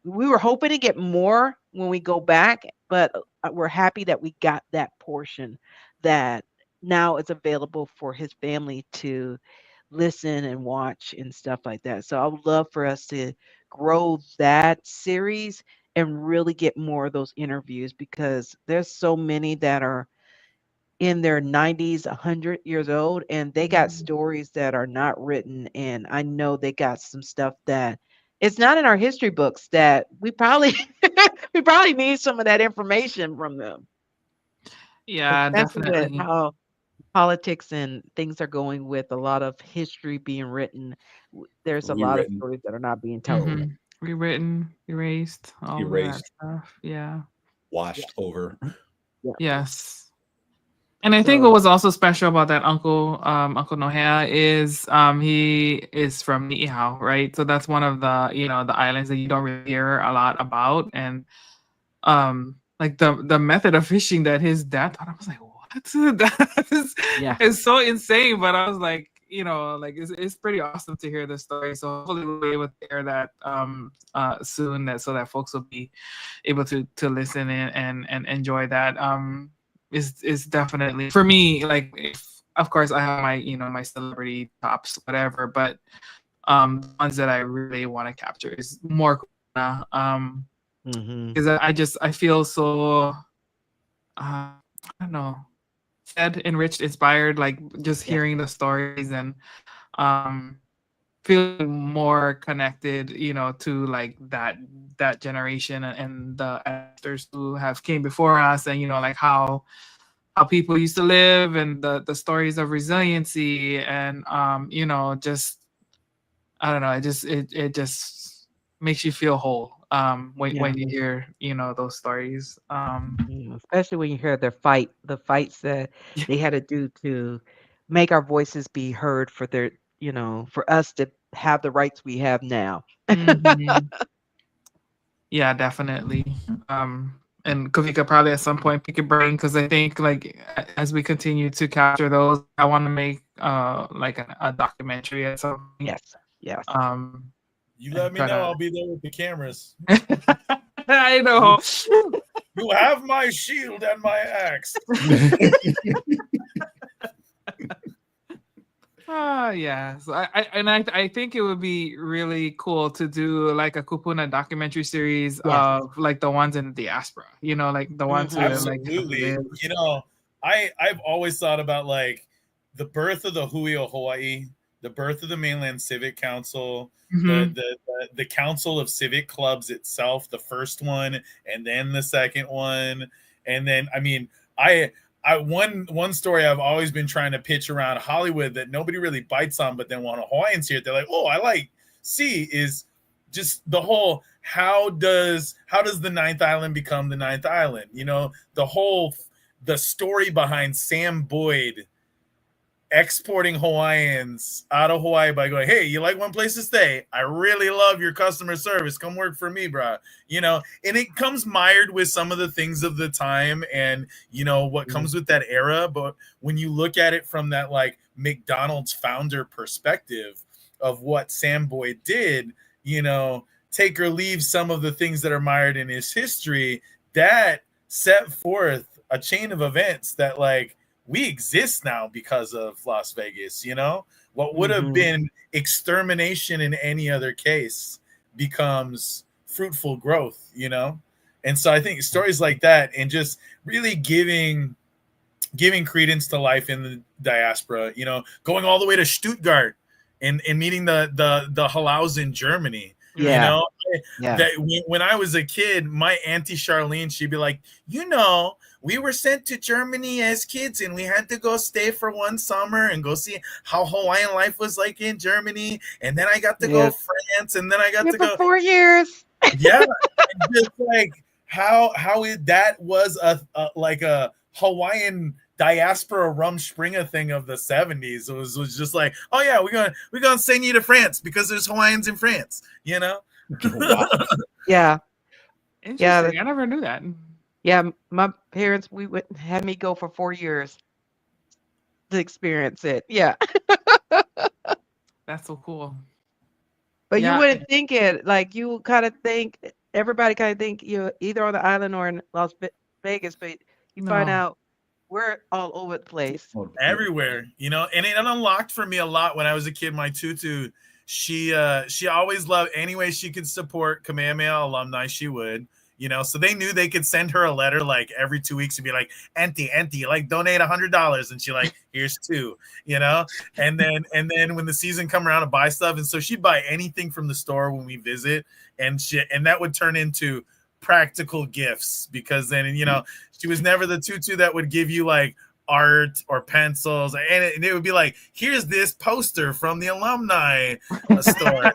were hoping to get more when we go back, but we're happy that we got that portion that now it's available for his family to listen and watch and stuff like that. So I would love for us to grow that series and really get more of those interviews because there's so many that are in their 90s, 100 years old, and they got stories that are not written. And I know they got some stuff that it's not in our history books that we probably we probably need some of that information from them, Yeah, especially with definitely. how politics and things are going with a lot of history being written. There's a lot of Rewritten. stories that are not being told. hmm rewritten, erased, all of that Erased. stuff. Yeah. Washed over. Yes. And I think what was also special about that Uncle Nohea is he is from Niihau, right? So that's one of the the islands that you don't really hear a lot about, and like the method of fishing that his dad taught, I was like, what? That is so insane. But I was like, like it's pretty awesome to hear the story. So hopefully we'll be able to hear that soon, so that folks will be able to listen in and enjoy that. Is definitely for me, like, if of course I have my my celebrity tops, whatever, but the ones that I really want to capture is more because I feel so I don't know, fed, enriched, inspired, like just hearing the stories and feeling more connected, to like that generation and the actors who have came before us, and like how people used to live, and the stories of resiliency, and just I don't know, it just makes you feel whole when you hear those stories. Especially when you hear the fights that they had to do to make our voices be heard for their for us to have the rights we have now. Mhm. Yeah, definitely. And Kavika probably at some point pick a brain, because I think like as we continue to capture those, I want to make like a documentary at some point. Yes. You let me know. I'll be there with the cameras. I know. You have my shield and my axe. Yeah. So I think it would be really cool to do like a Kupuna documentary series of like the ones in the diaspora. Like the ones who absolutely. I've always thought about like the birth of the Hui of Hawaii, the birth of the Mainland Civic Council, the Council of Civic Clubs itself, the first one, and then the second one, and then one story I've always been trying to pitch around Hollywood that nobody really bites on, but then when Hawaiians hear it, they're like, "Oh, I like." Is just the whole how does the ninth island become the ninth island? The story behind Sam Boyd exporting Hawaiians out of Hawaii by going, "Hey, you like one place to stay? I really love your customer service. Come work for me, bro." And it comes mired with some of the things of the time and, what comes with that era. But when you look at it from that, like, McDonald's founder perspective of what Sam Boyd did, take or leave some of the things that are mired in his history, that set forth a chain of events that, like, we exist now because of Las Vegas. What would have been extermination in any other case becomes fruitful growth, And so I think stories like that and just really giving credence to life in the diaspora, going all the way to Stuttgart and meeting the Halaus in Germany. That when I was a kid, my auntie Charlene, she'd be like, we were sent to Germany as kids and we had to go stay for one summer and go see how Hawaiian life was like in Germany. And then I got to go to France, and then I got to go 4 years. Yeah. Just like how that was a Hawaiian diaspora Rumspringa thing of the 70s. It was just like, oh yeah, we're gonna send you to France because there's Hawaiians in France, Yeah. Interesting. I never knew that. Yeah, my parents had me go for 4 years to experience it. Yeah. That's so cool. But you wouldn't think it, like, you kind of think, everybody kind of think you're either on the island or in Las Vegas, but you find out we're all over the place. Everywhere, and it unlocked for me a lot when I was a kid. My tutu, she always loved any way she could support Kamehameha alumni, she would. So they knew they could send her a letter like every 2 weeks and be like, Auntie, like donate $100, and she like, here's $2, and then when the season come around to buy stuff, and so she'd buy anything from the store when we visit, and that would turn into practical gifts, because then she was never the tutu that would give you like art or pencils, and it would be like, here's this poster from the alumni store.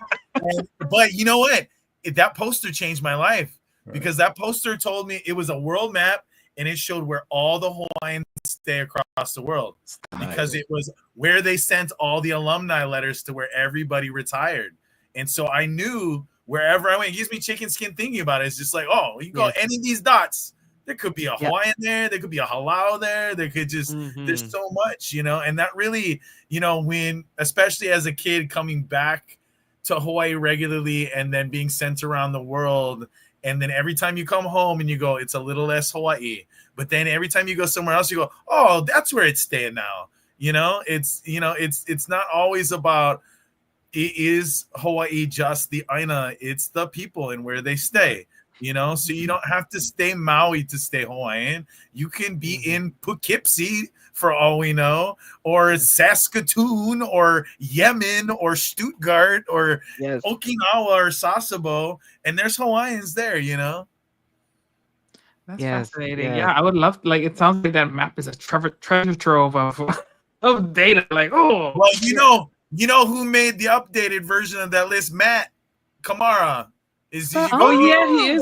But you know what? that poster changed my life because that poster told me it was a world map and it showed where all the Hawaiians stay across the world because it was where they sent all the alumni letters to where everybody retired. And so I knew wherever I went, it gives me chicken skin thinking about it. It's just like, oh, you go any of these dots. There could be a Hawaiian there. There could be a halau there. There could just, there's so much, you know, and that really, you know, when, especially as a kid coming back to Hawaii regularly and then being sent around the world. And then every time you come home and you go, it's a little less Hawaii. But then every time you go somewhere else, you go, oh, that's where it's staying now. You know, it's not always about, is Hawaii just the aina? It's the people and where they stay. You know, so you don't have to stay Maui to stay Hawaiian. You can be in Poughkeepsie for all we know, or Saskatoon, or Yemen, or Stuttgart, or Okinawa, or Sasebo, and there's Hawaiians there, you know? That's fascinating. Yeah, I would love, like, it sounds like that map is a treasure trove of data. Like, oh. Well, you know who made the updated version of that list? Matt Kamara. He is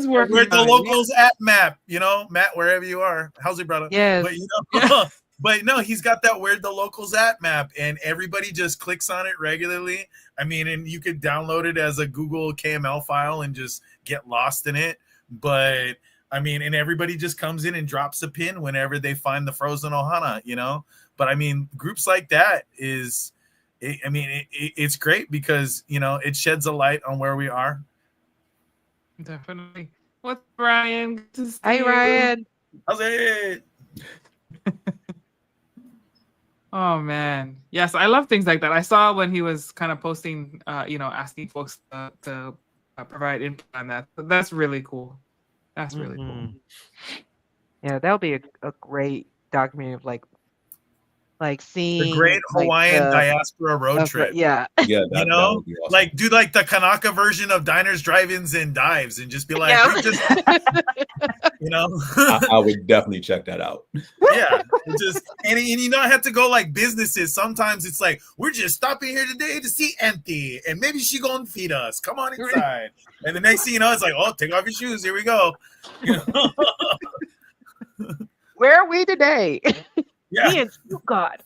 working. Where the locals at map, you know, Matt, wherever you are. How's it, brother? Yes. But, you know, but no, he's got that where the locals at map, and everybody just clicks on it regularly. I mean, and you could download it as a Google KML file and just get lost in it. But I mean, and everybody just comes in and drops a pin whenever they find the frozen ohana, you know. But I mean, groups like that it's great because, you know, it sheds a light on where we are. Definitely. What's Ryan? Good to see Hey, you. Ryan. How's it? Oh man, yes, I love things like that. I saw when he was kind of posting, you know, asking folks to provide input on that. So that's really cool. That's really cool. Yeah, that'll be a great documentary of like seeing the great Hawaiian diaspora road trip. Yeah, you know, awesome. Like do like the Kanaka version of diners, drive-ins, and dives, and just be like, you know, I would definitely check that out. Yeah, and you not have to go like businesses. Sometimes it's like, we're just stopping here today to see Auntie, and maybe she gonna feed us. Come on inside. And the next thing you know, it's like, oh, take off your shoes. Here we go. You know? Where are we today? Yeah. Me and God.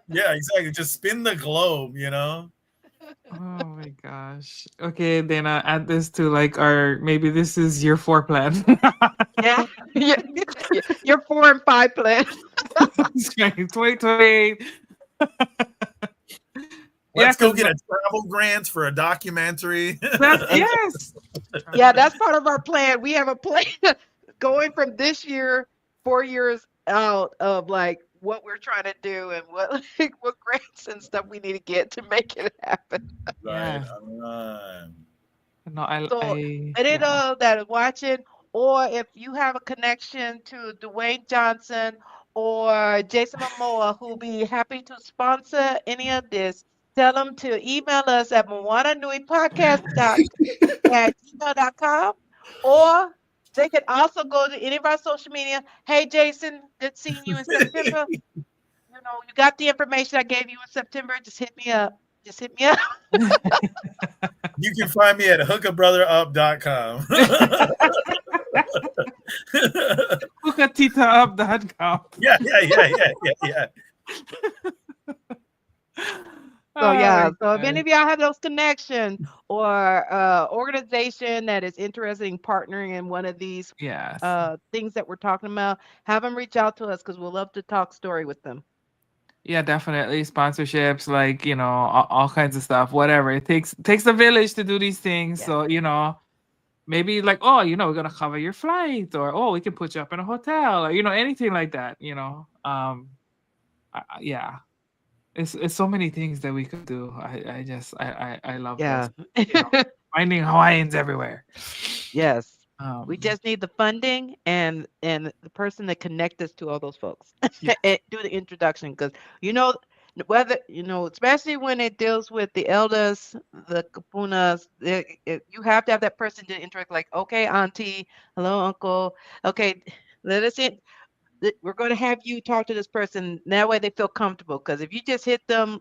Yeah, exactly. Just spin the globe, you know. Oh my gosh. Okay, Dana, add this to like maybe this is your 4 plan. Yeah. Your 4 and 5 plan. 2028. Let's go get a travel grant for a documentary. Yes. Yeah, that's part of our plan. We have a plan going from this year, 4 years out of like what we're trying to do and what grants and stuff we need to get to make it happen. Right. No, that is watching, or if you have a connection to Dwayne Johnson or Jason Momoa, who'll be happy to sponsor any of this, tell them to email us at moananuipodcast@gmail.com, or they can also go to any of our social media. Hey, Jason, good seeing you in September. You know, you got the information I gave you in September. Just hit me up. You can find me at hookabrotherup.com. Hookatitaup.com. Yeah. So if any of y'all have those connections or organization that is interested in partnering in one of these things that we're talking about, have them reach out to us because we'll love to talk story with them. Yeah, definitely. Sponsorships, like, you know, all kinds of stuff, whatever. It takes a village to do these things. Yeah. So, you know, maybe like, oh, you know, we're going to cover your flight, or, oh, we can put you up in a hotel, or, you know, anything like that, you know. Yeah. It's so many things that we could do. I love this. You know, finding Hawaiians everywhere. Yes. We just need the funding and the person that connect us to all those folks. And do the introduction, because especially when it deals with the elders, the kapunas, you have to have that person to interact. Like, okay, auntie, hello, uncle. Okay, let us in. We're going to have you talk to this person. That way they feel comfortable. Because if you just hit them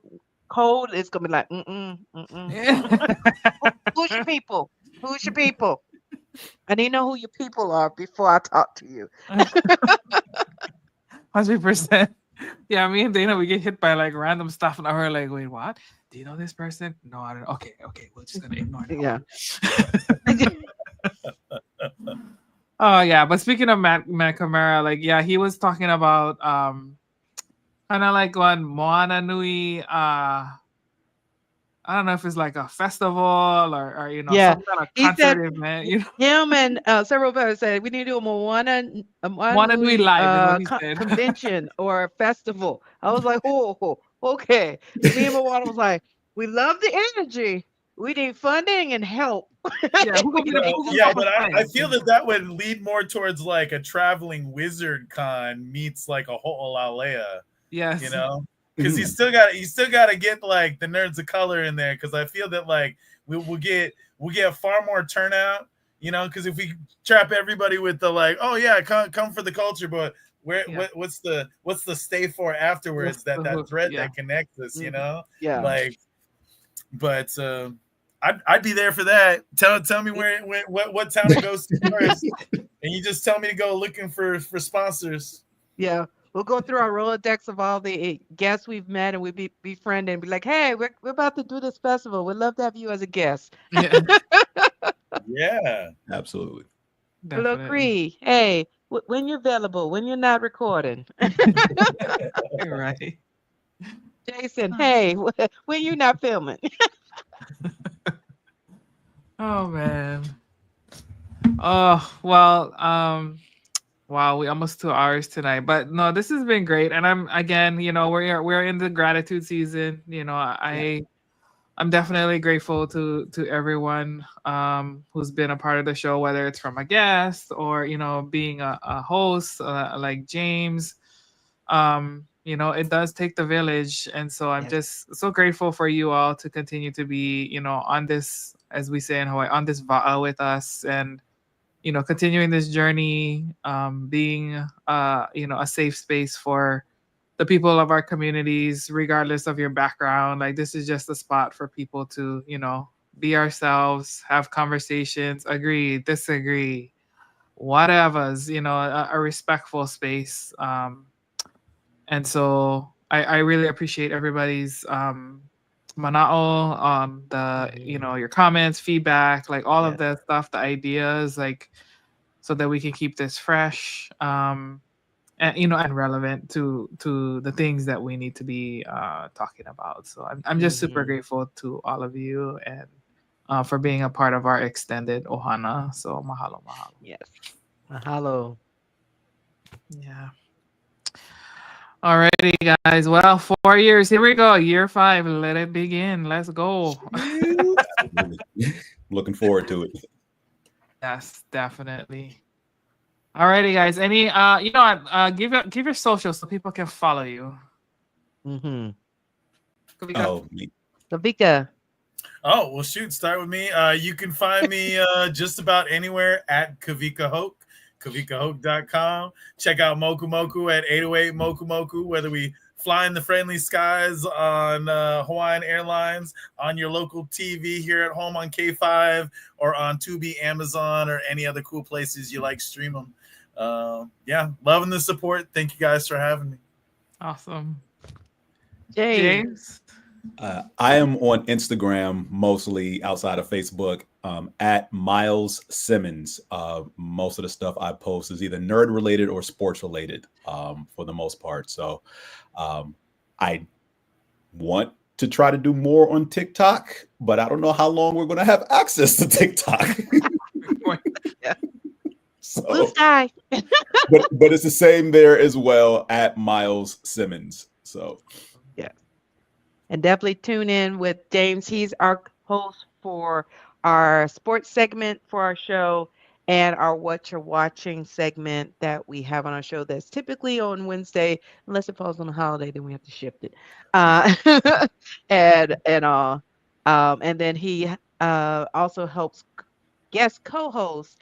cold, it's going to be like, Who's your people? Who's your people? I need to know who your people are before I talk to you. 100%. Yeah, me and Dana, we get hit by like random stuff, and we're like, "Wait, what? Do you know this person? No, I don't. Okay, we're just gonna ignore it." Yeah. Oh yeah, but speaking of Matt Camara, like yeah, he was talking about kind of like on Moana Nui. I don't know if it's like a festival or some kind of He said concert event. him and several others said we need to do a Moana Moana Nui Nui, live is what he said. convention or a festival. I was like, oh, okay. Me and Moana was like, we love the energy. We need funding and help. Yeah, but I feel that would lead more towards like a traveling wizard con meets like a Ho'olalea. Yes, you know, because you still got to get like the nerds of color in there, because I feel that like we'll get far more turnout, you know, because if we trap everybody with the like, oh yeah, come for the culture, but what's the stay for afterwards, that thread that connects us, you know? Yeah. Like, but I'd be there for that. Tell me what town it goes to first, and you just tell me to go looking for sponsors. Yeah. We'll go through our Rolodex of all the guests we've met, and we'll be befriended and be like, hey, we're about to do this festival. We'd love to have you as a guest. Yeah. Absolutely. Hello, Cree. Hey, when you're available, when you're not recording. Right. Jason, hey, when you're not filming. Oh, man. Oh, well, wow, we almost 2 hours tonight, but no, this has been great. And I'm again, we're in the gratitude season. I'm definitely grateful to everyone who's been a part of the show, whether it's from a guest or being a host like James. It does take the village, and so I'm just so grateful for you all to continue to be on this, as we say in Hawaii, on this va'a with us, and continuing this journey, being a safe space for the people of our communities, regardless of your background. Like, this is just a spot for people to be ourselves, have conversations, agree, disagree, whatever's, a respectful space. And so I really appreciate everybody's mana'o, your comments, feedback, like all of the stuff, the ideas, like, so that we can keep this fresh, and relevant to the things that we need to be talking about. So I'm just super grateful to all of you, and for being a part of our extended ohana. So mahalo. Yes. Mahalo. Yeah. Alrighty, guys. Well, 4 years. Here we go. Year 5. Let it begin. Let's go. Looking forward to it. Yes, definitely. Alrighty, guys. Any give your socials so people can follow you. Oh, me. Kavika. Oh, well, shoot. Start with me. You can find me just about anywhere at Kavika Hoke. KavikaHoke.com. Check out Moku Moku at 808 Moku Moku, whether we fly in the friendly skies on Hawaiian Airlines, on your local TV here at home on K5, or on Tubi, Amazon, or any other cool places you like stream them. Loving the support. Thank you guys for having me. Awesome. James. I am on Instagram, mostly outside of Facebook, at Miles Simmons. Most of the stuff I post is either nerd related or sports related, for the most part. So I want to try to do more on TikTok, but I don't know how long we're going to have access to TikTok. Blue sky. but it's the same there as well, at Miles Simmons. So and definitely tune in with James. He's our host for our sports segment for our show, and our What You're Watching segment that we have on our show that's typically on Wednesday, unless it falls on a holiday, then we have to shift it. And then he also helps guest co-host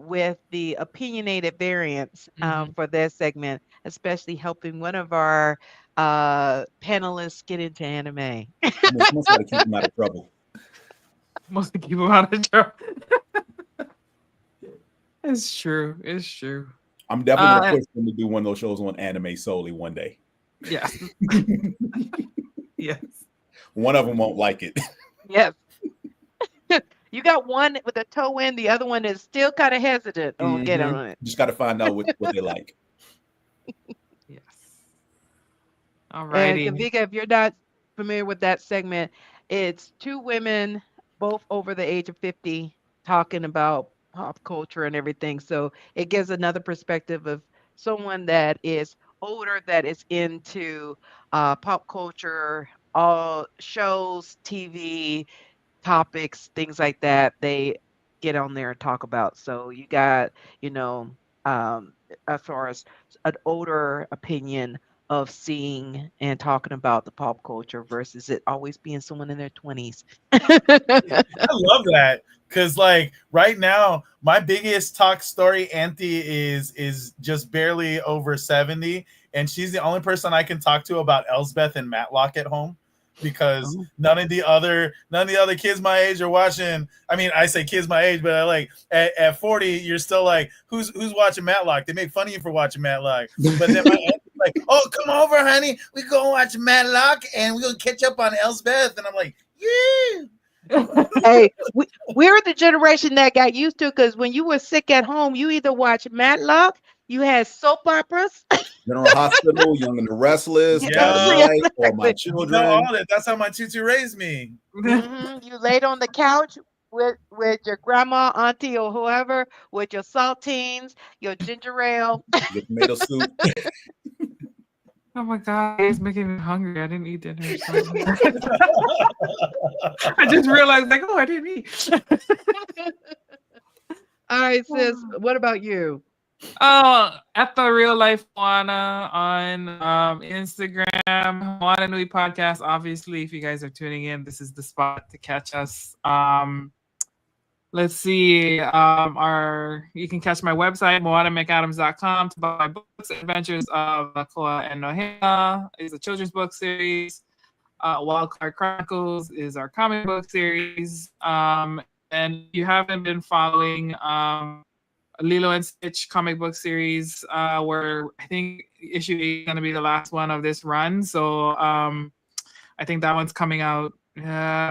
with the opinionated variants for their segment, especially helping one of our panelists get into anime. Almost got to keep them out of trouble. Mostly keep them out of trouble. It's true. It's true. I'm definitely gonna push them to do one of those shows on anime solely one day. Yes. Yes. One of them won't like it. Yes. You got one with a toe in, the other one is still kind of hesitant on getting on it. Just got to find out what they like. Yes. All righty. And Kavika, if you're not familiar with that segment, it's two women, both over the age of 50, talking about pop culture and everything. So it gives another perspective of someone that is older, that is into pop culture, all shows, TV, topics, things like that. They get on there and talk about. So you got, as far as an older opinion of seeing and talking about the pop culture versus it always being someone in their 20s. I love that because, like, right now, my biggest talk story, Auntie, is just barely over 70, and she's the only person I can talk to about Elsbeth and Matlock at home. Because none of the other kids my age are watching. I mean, I say kids my age, but I like at 40, you're still like, who's watching Matlock? They make fun of you for watching Matlock. But then my aunt's like, oh, come over, honey. We go watch Matlock and we're gonna catch up on Elsbeth. And I'm like, yeah. Hey, we're the generation that got used to, because when you were sick at home, you either watched Matlock, you had soap operas. General Hospital, Young and the Restless, or My Children. You know all that. That's how my tutu raised me. You laid on the couch with your grandma, auntie, or whoever, with your saltines, your ginger ale, your tomato soup. Oh my God, it's making me hungry. I didn't eat dinner. So I just realized, like, oh, I didn't eat. All right, sis. What about you? At the Real Life Moana on Instagram, Moana Nui podcast. Obviously, if you guys are tuning in, this is the spot to catch us. Let's see. You can catch my website, moanamcadams.com, to buy my books. Adventures of Lakoa and Nohea is a children's book series. Wildcard Chronicles is our comic book series. And if you haven't been following Lilo and Stitch comic book series, where I think issue 8 is going to be the last one of this run. So I think that one's coming out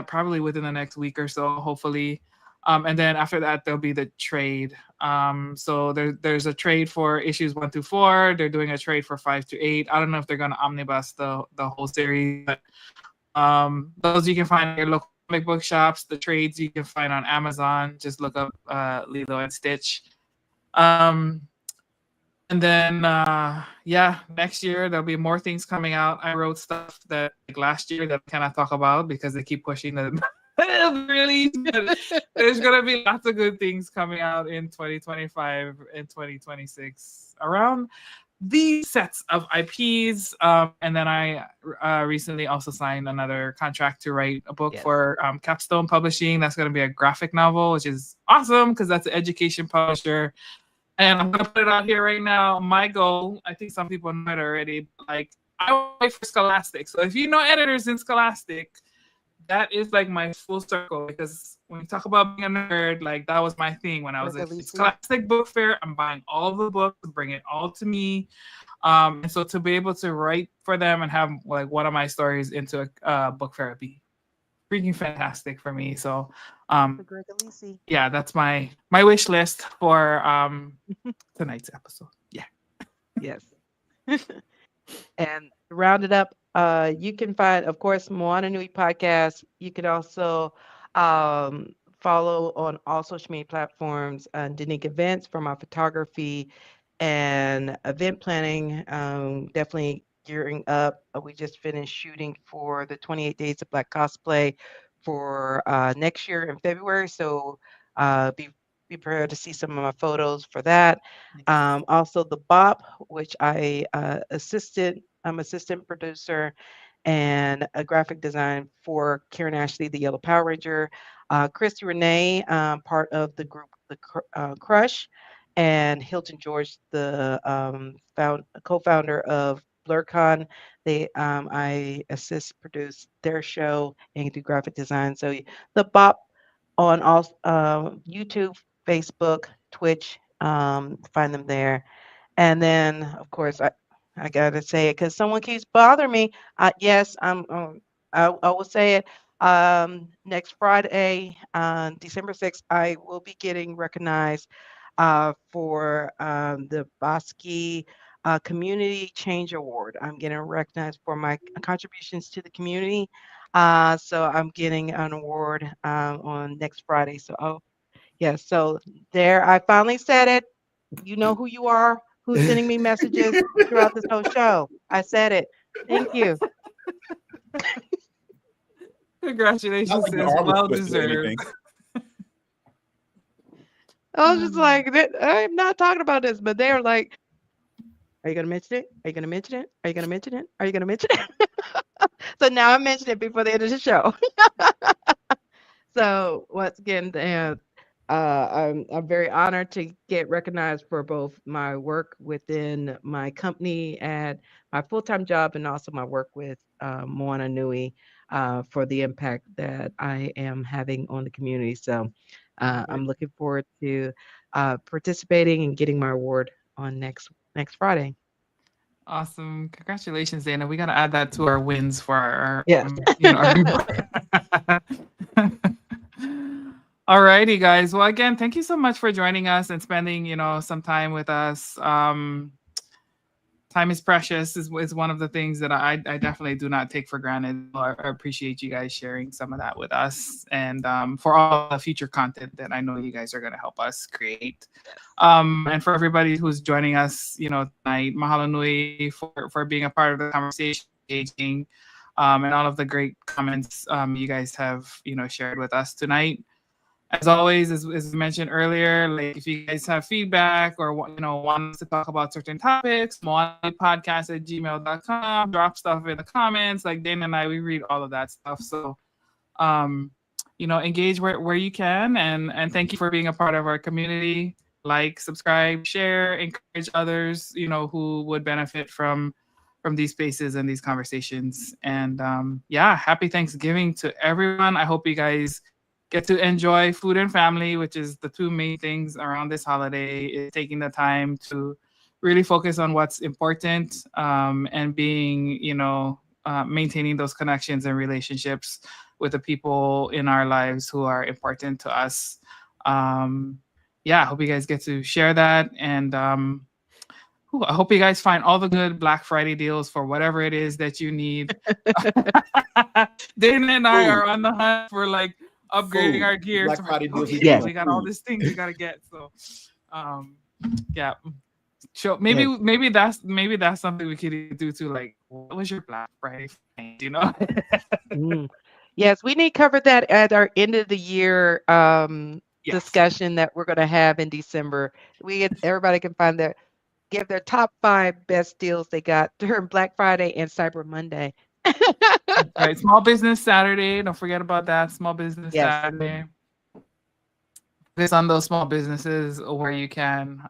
probably within the next week or so, hopefully. And then after that, there'll be the trade. So there's a trade for issues 1 through 4. They're doing a trade for 5 to 8. I don't know if they're going to omnibus the whole series, but those you can find in your local comic book shops. The trades you can find on Amazon. Just look up Lilo and Stitch. And then next year there'll be more things coming out. I wrote stuff that like last year that I cannot talk about because they keep pushing the release. There's gonna be lots of good things coming out in 2025 and 2026 around these sets of IPs. And then I recently also signed another contract to write a book for Capstone Publishing. That's going to be a graphic novel, which is awesome because that's an education publisher. And I'm going to put it out here right now. My goal, I think some people know it already, like I want to write for Scholastic. So if you know editors in Scholastic, that is like my full circle, because when you talk about being a nerd, like that was my thing when I was at Scholastic Book Fair. I'm buying all the books, bring it all to me. And so to be able to write for them and have like one of my stories into a book fair would be freaking fantastic for me. So yeah, that's my wish list for tonight's episode. Yeah. Yes. And to round it up, you can find, of course, Moana Nui podcast. You can also follow on all social media platforms and Danique Events for my photography and event planning. Definitely gearing up. We just finished shooting for the 28 Days of Black Cosplay for next year in February. So be prepared to see some of my photos for that. Also the BOP, which I'm assistant producer and a graphic design for Karen Ashley, the Yellow Power Ranger. Christy Renee, part of the group, the Crush, and Hilton George, the co-founder of BlurCon. I assist produce their show and do graphic design. So the BOP on all YouTube, Facebook, Twitch. Find them there. And then, of course, I gotta say it because someone keeps bothering me. Yes, I will say it. Next Friday, December 6th, I will be getting recognized for the Bosque Community Change Award. I'm getting recognized for my contributions to the community. So I'm getting an award on next Friday. So, oh, yes. So there, I finally said it. You know who you are, who's sending me messages throughout this whole show. I said it. Thank you. Congratulations, like the sis. arm was Well twisted or deserved. anything. I was just like, I'm not talking about this, but they're like, are you gonna mention it? Are you gonna mention it? Are you gonna mention it? Are you gonna mention it? So now I mentioned it before the end of the show. So once again, I'm very honored to get recognized for both my work within my company at my full-time job and also my work with Moana Nui for the impact that I am having on the community. So I'm looking forward to participating and getting my award on next Friday. Awesome. Congratulations, Dana. We got to add that to our wins for our, Yes. All righty, guys. Well, again, thank you so much for joining us and spending, some time with us. Time is precious is one of the things that I definitely do not take for granted. I appreciate you guys sharing some of that with us and for all the future content that I know you guys are going to help us create. And for everybody who's joining us, tonight, mahalo nui for being a part of the conversation, engaging, and all of the great comments you guys have, shared with us tonight. As always, as mentioned earlier, like if you guys have feedback or want us to talk about certain topics, moanapodcast@gmail.com, drop stuff in the comments. Like Dana and I, we read all of that stuff. So engage where you can, and thank you for being a part of our community. Like, subscribe, share, encourage others, who would benefit from these spaces and these conversations. And happy Thanksgiving to everyone. I hope you guys get to enjoy food and family, which is the two main things around this holiday, is taking the time to really focus on what's important, and being, maintaining those connections and relationships with the people in our lives who are important to us. I hope you guys get to share that. And I hope you guys find all the good Black Friday deals for whatever it is that you need. Dana and I are on the hunt for upgrading our gear. Black Friday deals. We got all these things we got to get. So, yeah. So maybe that's something we could do too. What was your Black Friday find? Yes, we need to cover that at our end of the year discussion that we're going to have in December. Everybody can give their top 5 best deals they got during Black Friday and Cyber Monday. Right, Small Business Saturday. Don't forget about that. Small Business Saturday. Focus on those small businesses where you can.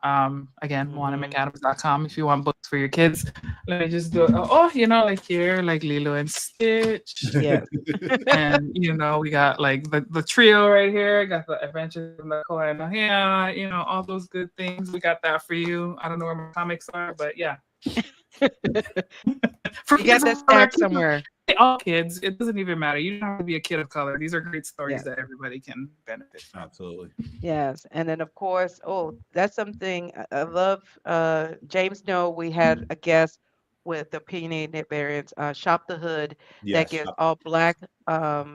Again, moanamcadams.com if you want books for your kids. Let me just do it. Like here, like Lilo and Stitch. Yes. And we got the trio right here. Got the Adventures of Nakoa and Ohia. All those good things. We got that for you. I don't know where my comics are, but yeah. You got that stack somewhere. All kids, it doesn't even matter. You don't have to be a kid of color. These are great stories that everybody can benefit from. Absolutely. Yes. And then of course, that's something I love. James Snow, we had a guest with Opinionated Variants, Shop the Hood, that gives all Black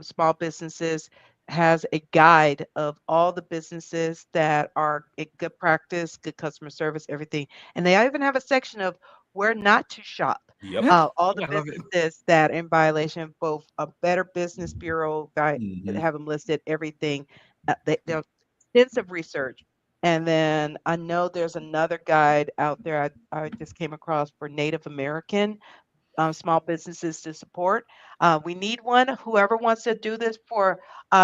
small businesses, has a guide of all the businesses that are a good practice, good customer service, everything. And they even have a section of where not to shop. Yep. All the businesses that are in violation, both a Better Business Bureau guide, have them listed, everything. They're extensive research. And then I know there's another guide out there I just came across for Native American small businesses to support. We need one. Whoever wants to do this for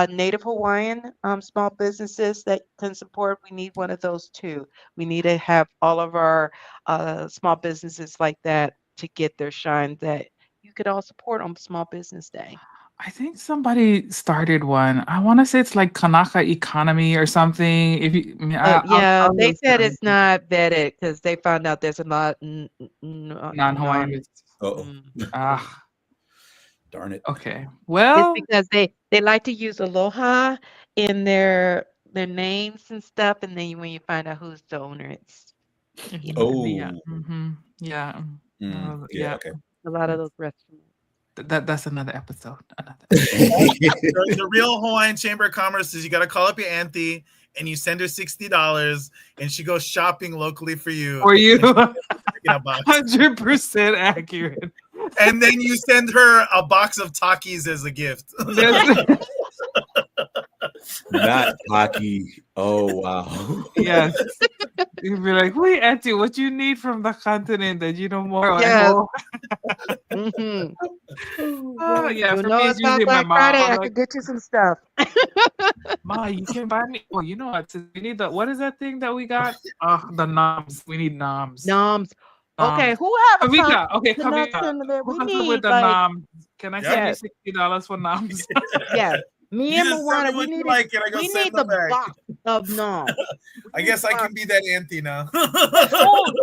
Native Hawaiian small businesses that can support, we need one of those too. We need to have all of our small businesses like that to get their shine that you could all support on Small Business Day. I think somebody started one. I want to say it's like Kanaka Economy or something. If you, They said it's not vetted because they found out there's a lot non-Hawaiian. Darn it. Okay. Well, it's because they like to use aloha in their names and stuff, and then when you find out who's the owner, it's yeah. Yeah. Okay. A lot of those restaurants. That's another episode. The real Hawaiian Chamber of Commerce is you got to call up your auntie and you send her $60 and she goes shopping locally for you. 100% accurate. And then you send her a box of Takis as a gift. Not Taki. Oh, wow. Yes. You'd be like, wait, auntie, what you need from the continent that you know more? Yes. Oh, yeah. You For know, me, it's it's usually Black my Friday. mom. I could get you some stuff. Ma, you can buy me. Well, you know what? We need the, what is that thing that we got? The noms. We need noms. Noms. Okay, who have a Kavika. Okay, Kavika. Kavika. We Who need with the like, noms? Can I send you $60 for noms? Yes. Me and Moana, we need the back. box of noms. I guess I can be that auntie now.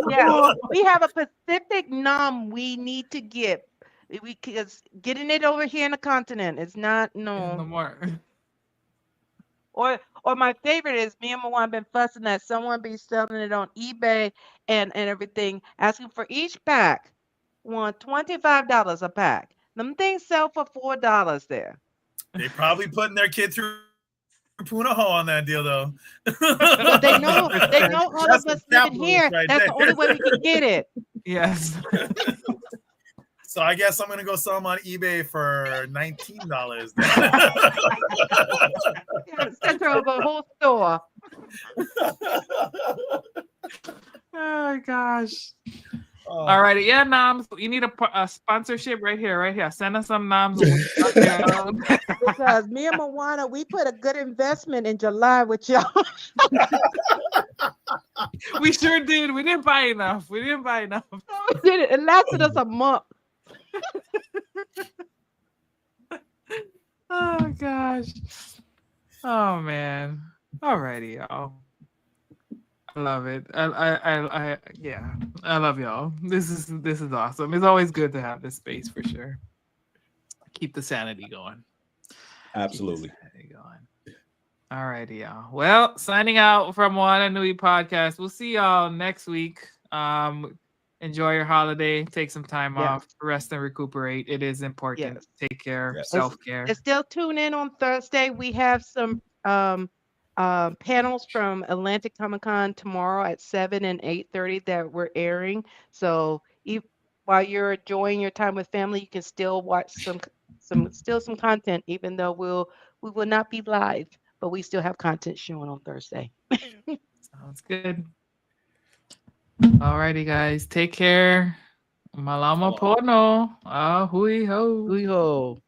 Yeah, we have a specific nom we need to get. Because getting it over here in the continent is not No more. Or my favorite is me and Moana been fussing that someone be selling it on eBay and everything, asking for each pack, want $25 a pack. Them things sell for $4 there. They probably putting their kid through Punahou on that deal though. Well, they know all of us living here. Right that's there. the only way we can get it. Yes. So I guess I'm gonna go sell them on eBay for $19. Center of a whole store. Oh gosh. All right, yeah, noms. You need a sponsorship right here. Send us some noms. Because me and Moana, we put a good investment in July with y'all. We sure did. We didn't buy enough. It lasted us a month. Oh gosh. Oh man. Alrighty, y'all. I love it. I love y'all. This is awesome. It's always good to have this space for sure. Keep the sanity going. Absolutely. Alrighty, y'all. Well, signing out from Moana Nui podcast. We'll see y'all next week. Enjoy your holiday. Take some time off. Rest and recuperate. It is important. Yes. Take care. Self-care. And still tune in on Thursday. We have some panels from Atlantic Comic-Con tomorrow at 7 and 8:30 that we're airing. So while you're enjoying your time with family, you can still watch some content, even though we will not be live, but we still have content showing on Thursday. Sounds good. Alrighty, guys. Take care. Malama pono. Hui ho. Hui ho.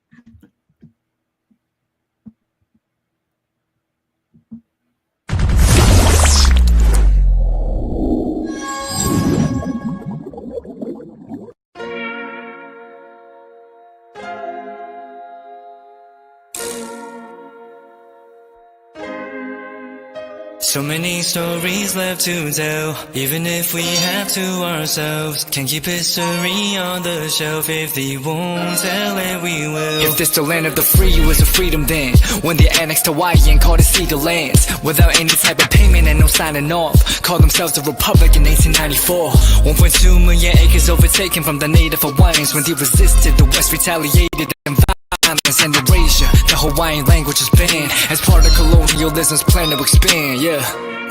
So many stories left to tell, even if we have to ourselves. Can't keep history on the shelf, if they won't tell it, we will. If this the land of the free, it was a freedom then, when they annexed Hawaii and called it Cedar Lands, without any type of payment and no signing off. Called themselves a republic in 1894. 1.2 million acres overtaken from the native Hawaiians. When they resisted, the West retaliated and violence and erasure. The Hawaiian language is banned as part of colonialism's plan to expand,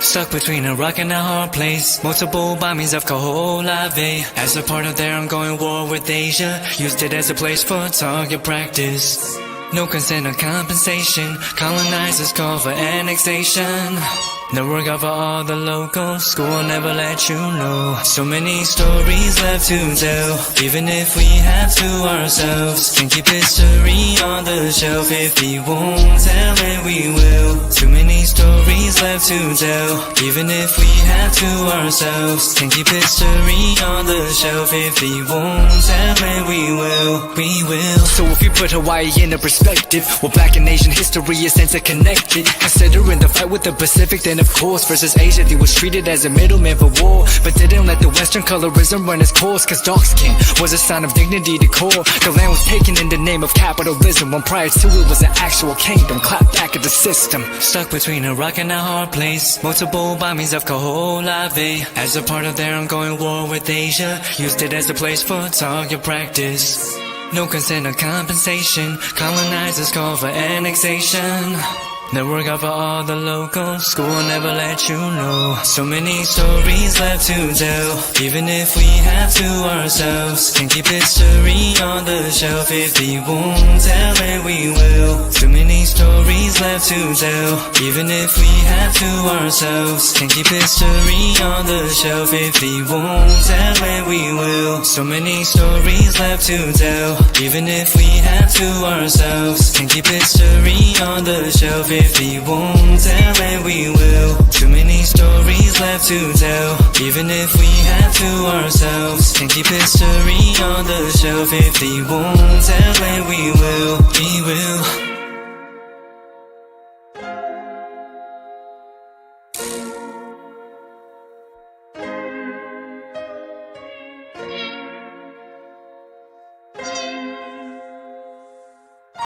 Stuck between a rock and a hard place. Multiple bombings of Kaho'olawe as a part of their ongoing war with Asia. Used it as a place for target practice. No consent or compensation. Colonizers call for annexation. Network of all the locals, school will never let you know. So many stories left to tell, even if we have to ourselves. Can keep history on the shelf. If we won't tell it, we will. Too many stories left to tell, even if we have to ourselves. Can keep history on the shelf. If we won't tell it, we will. We will. So if you put Hawaii in a perspective, well, Black and Asian history is interconnected. Considering the fight with the Pacific, then of course versus Asia, he was treated as a middleman for war, but didn't let the Western colorism run its course. Cause dark skin was a sign of dignity to core. The land was taken in the name of capitalism, when prior to it was an actual kingdom. Clap back at the system. Stuck between a rock and a hard place. Multiple bombings of Kaho'olawe as a part of their ongoing war with Asia. Used it as a place for target practice. No consent or compensation. Colonizers call for annexation. Network out for all the locals, school will never let you know. So many stories left to tell, even if we have to ourselves. Can keep history on the shelf. If we won't tell it, we will. Too many stories left to tell, even if we have to ourselves. Can keep history on the shelf. If we won't tell it, we will. So many stories left to tell, even if we have to ourselves. Can keep history on the shelf. If we won't tell it, we will. Too many stories left to tell, even if we have to ourselves. Can keep history on the shelf. If we won't tell it, we will. We will.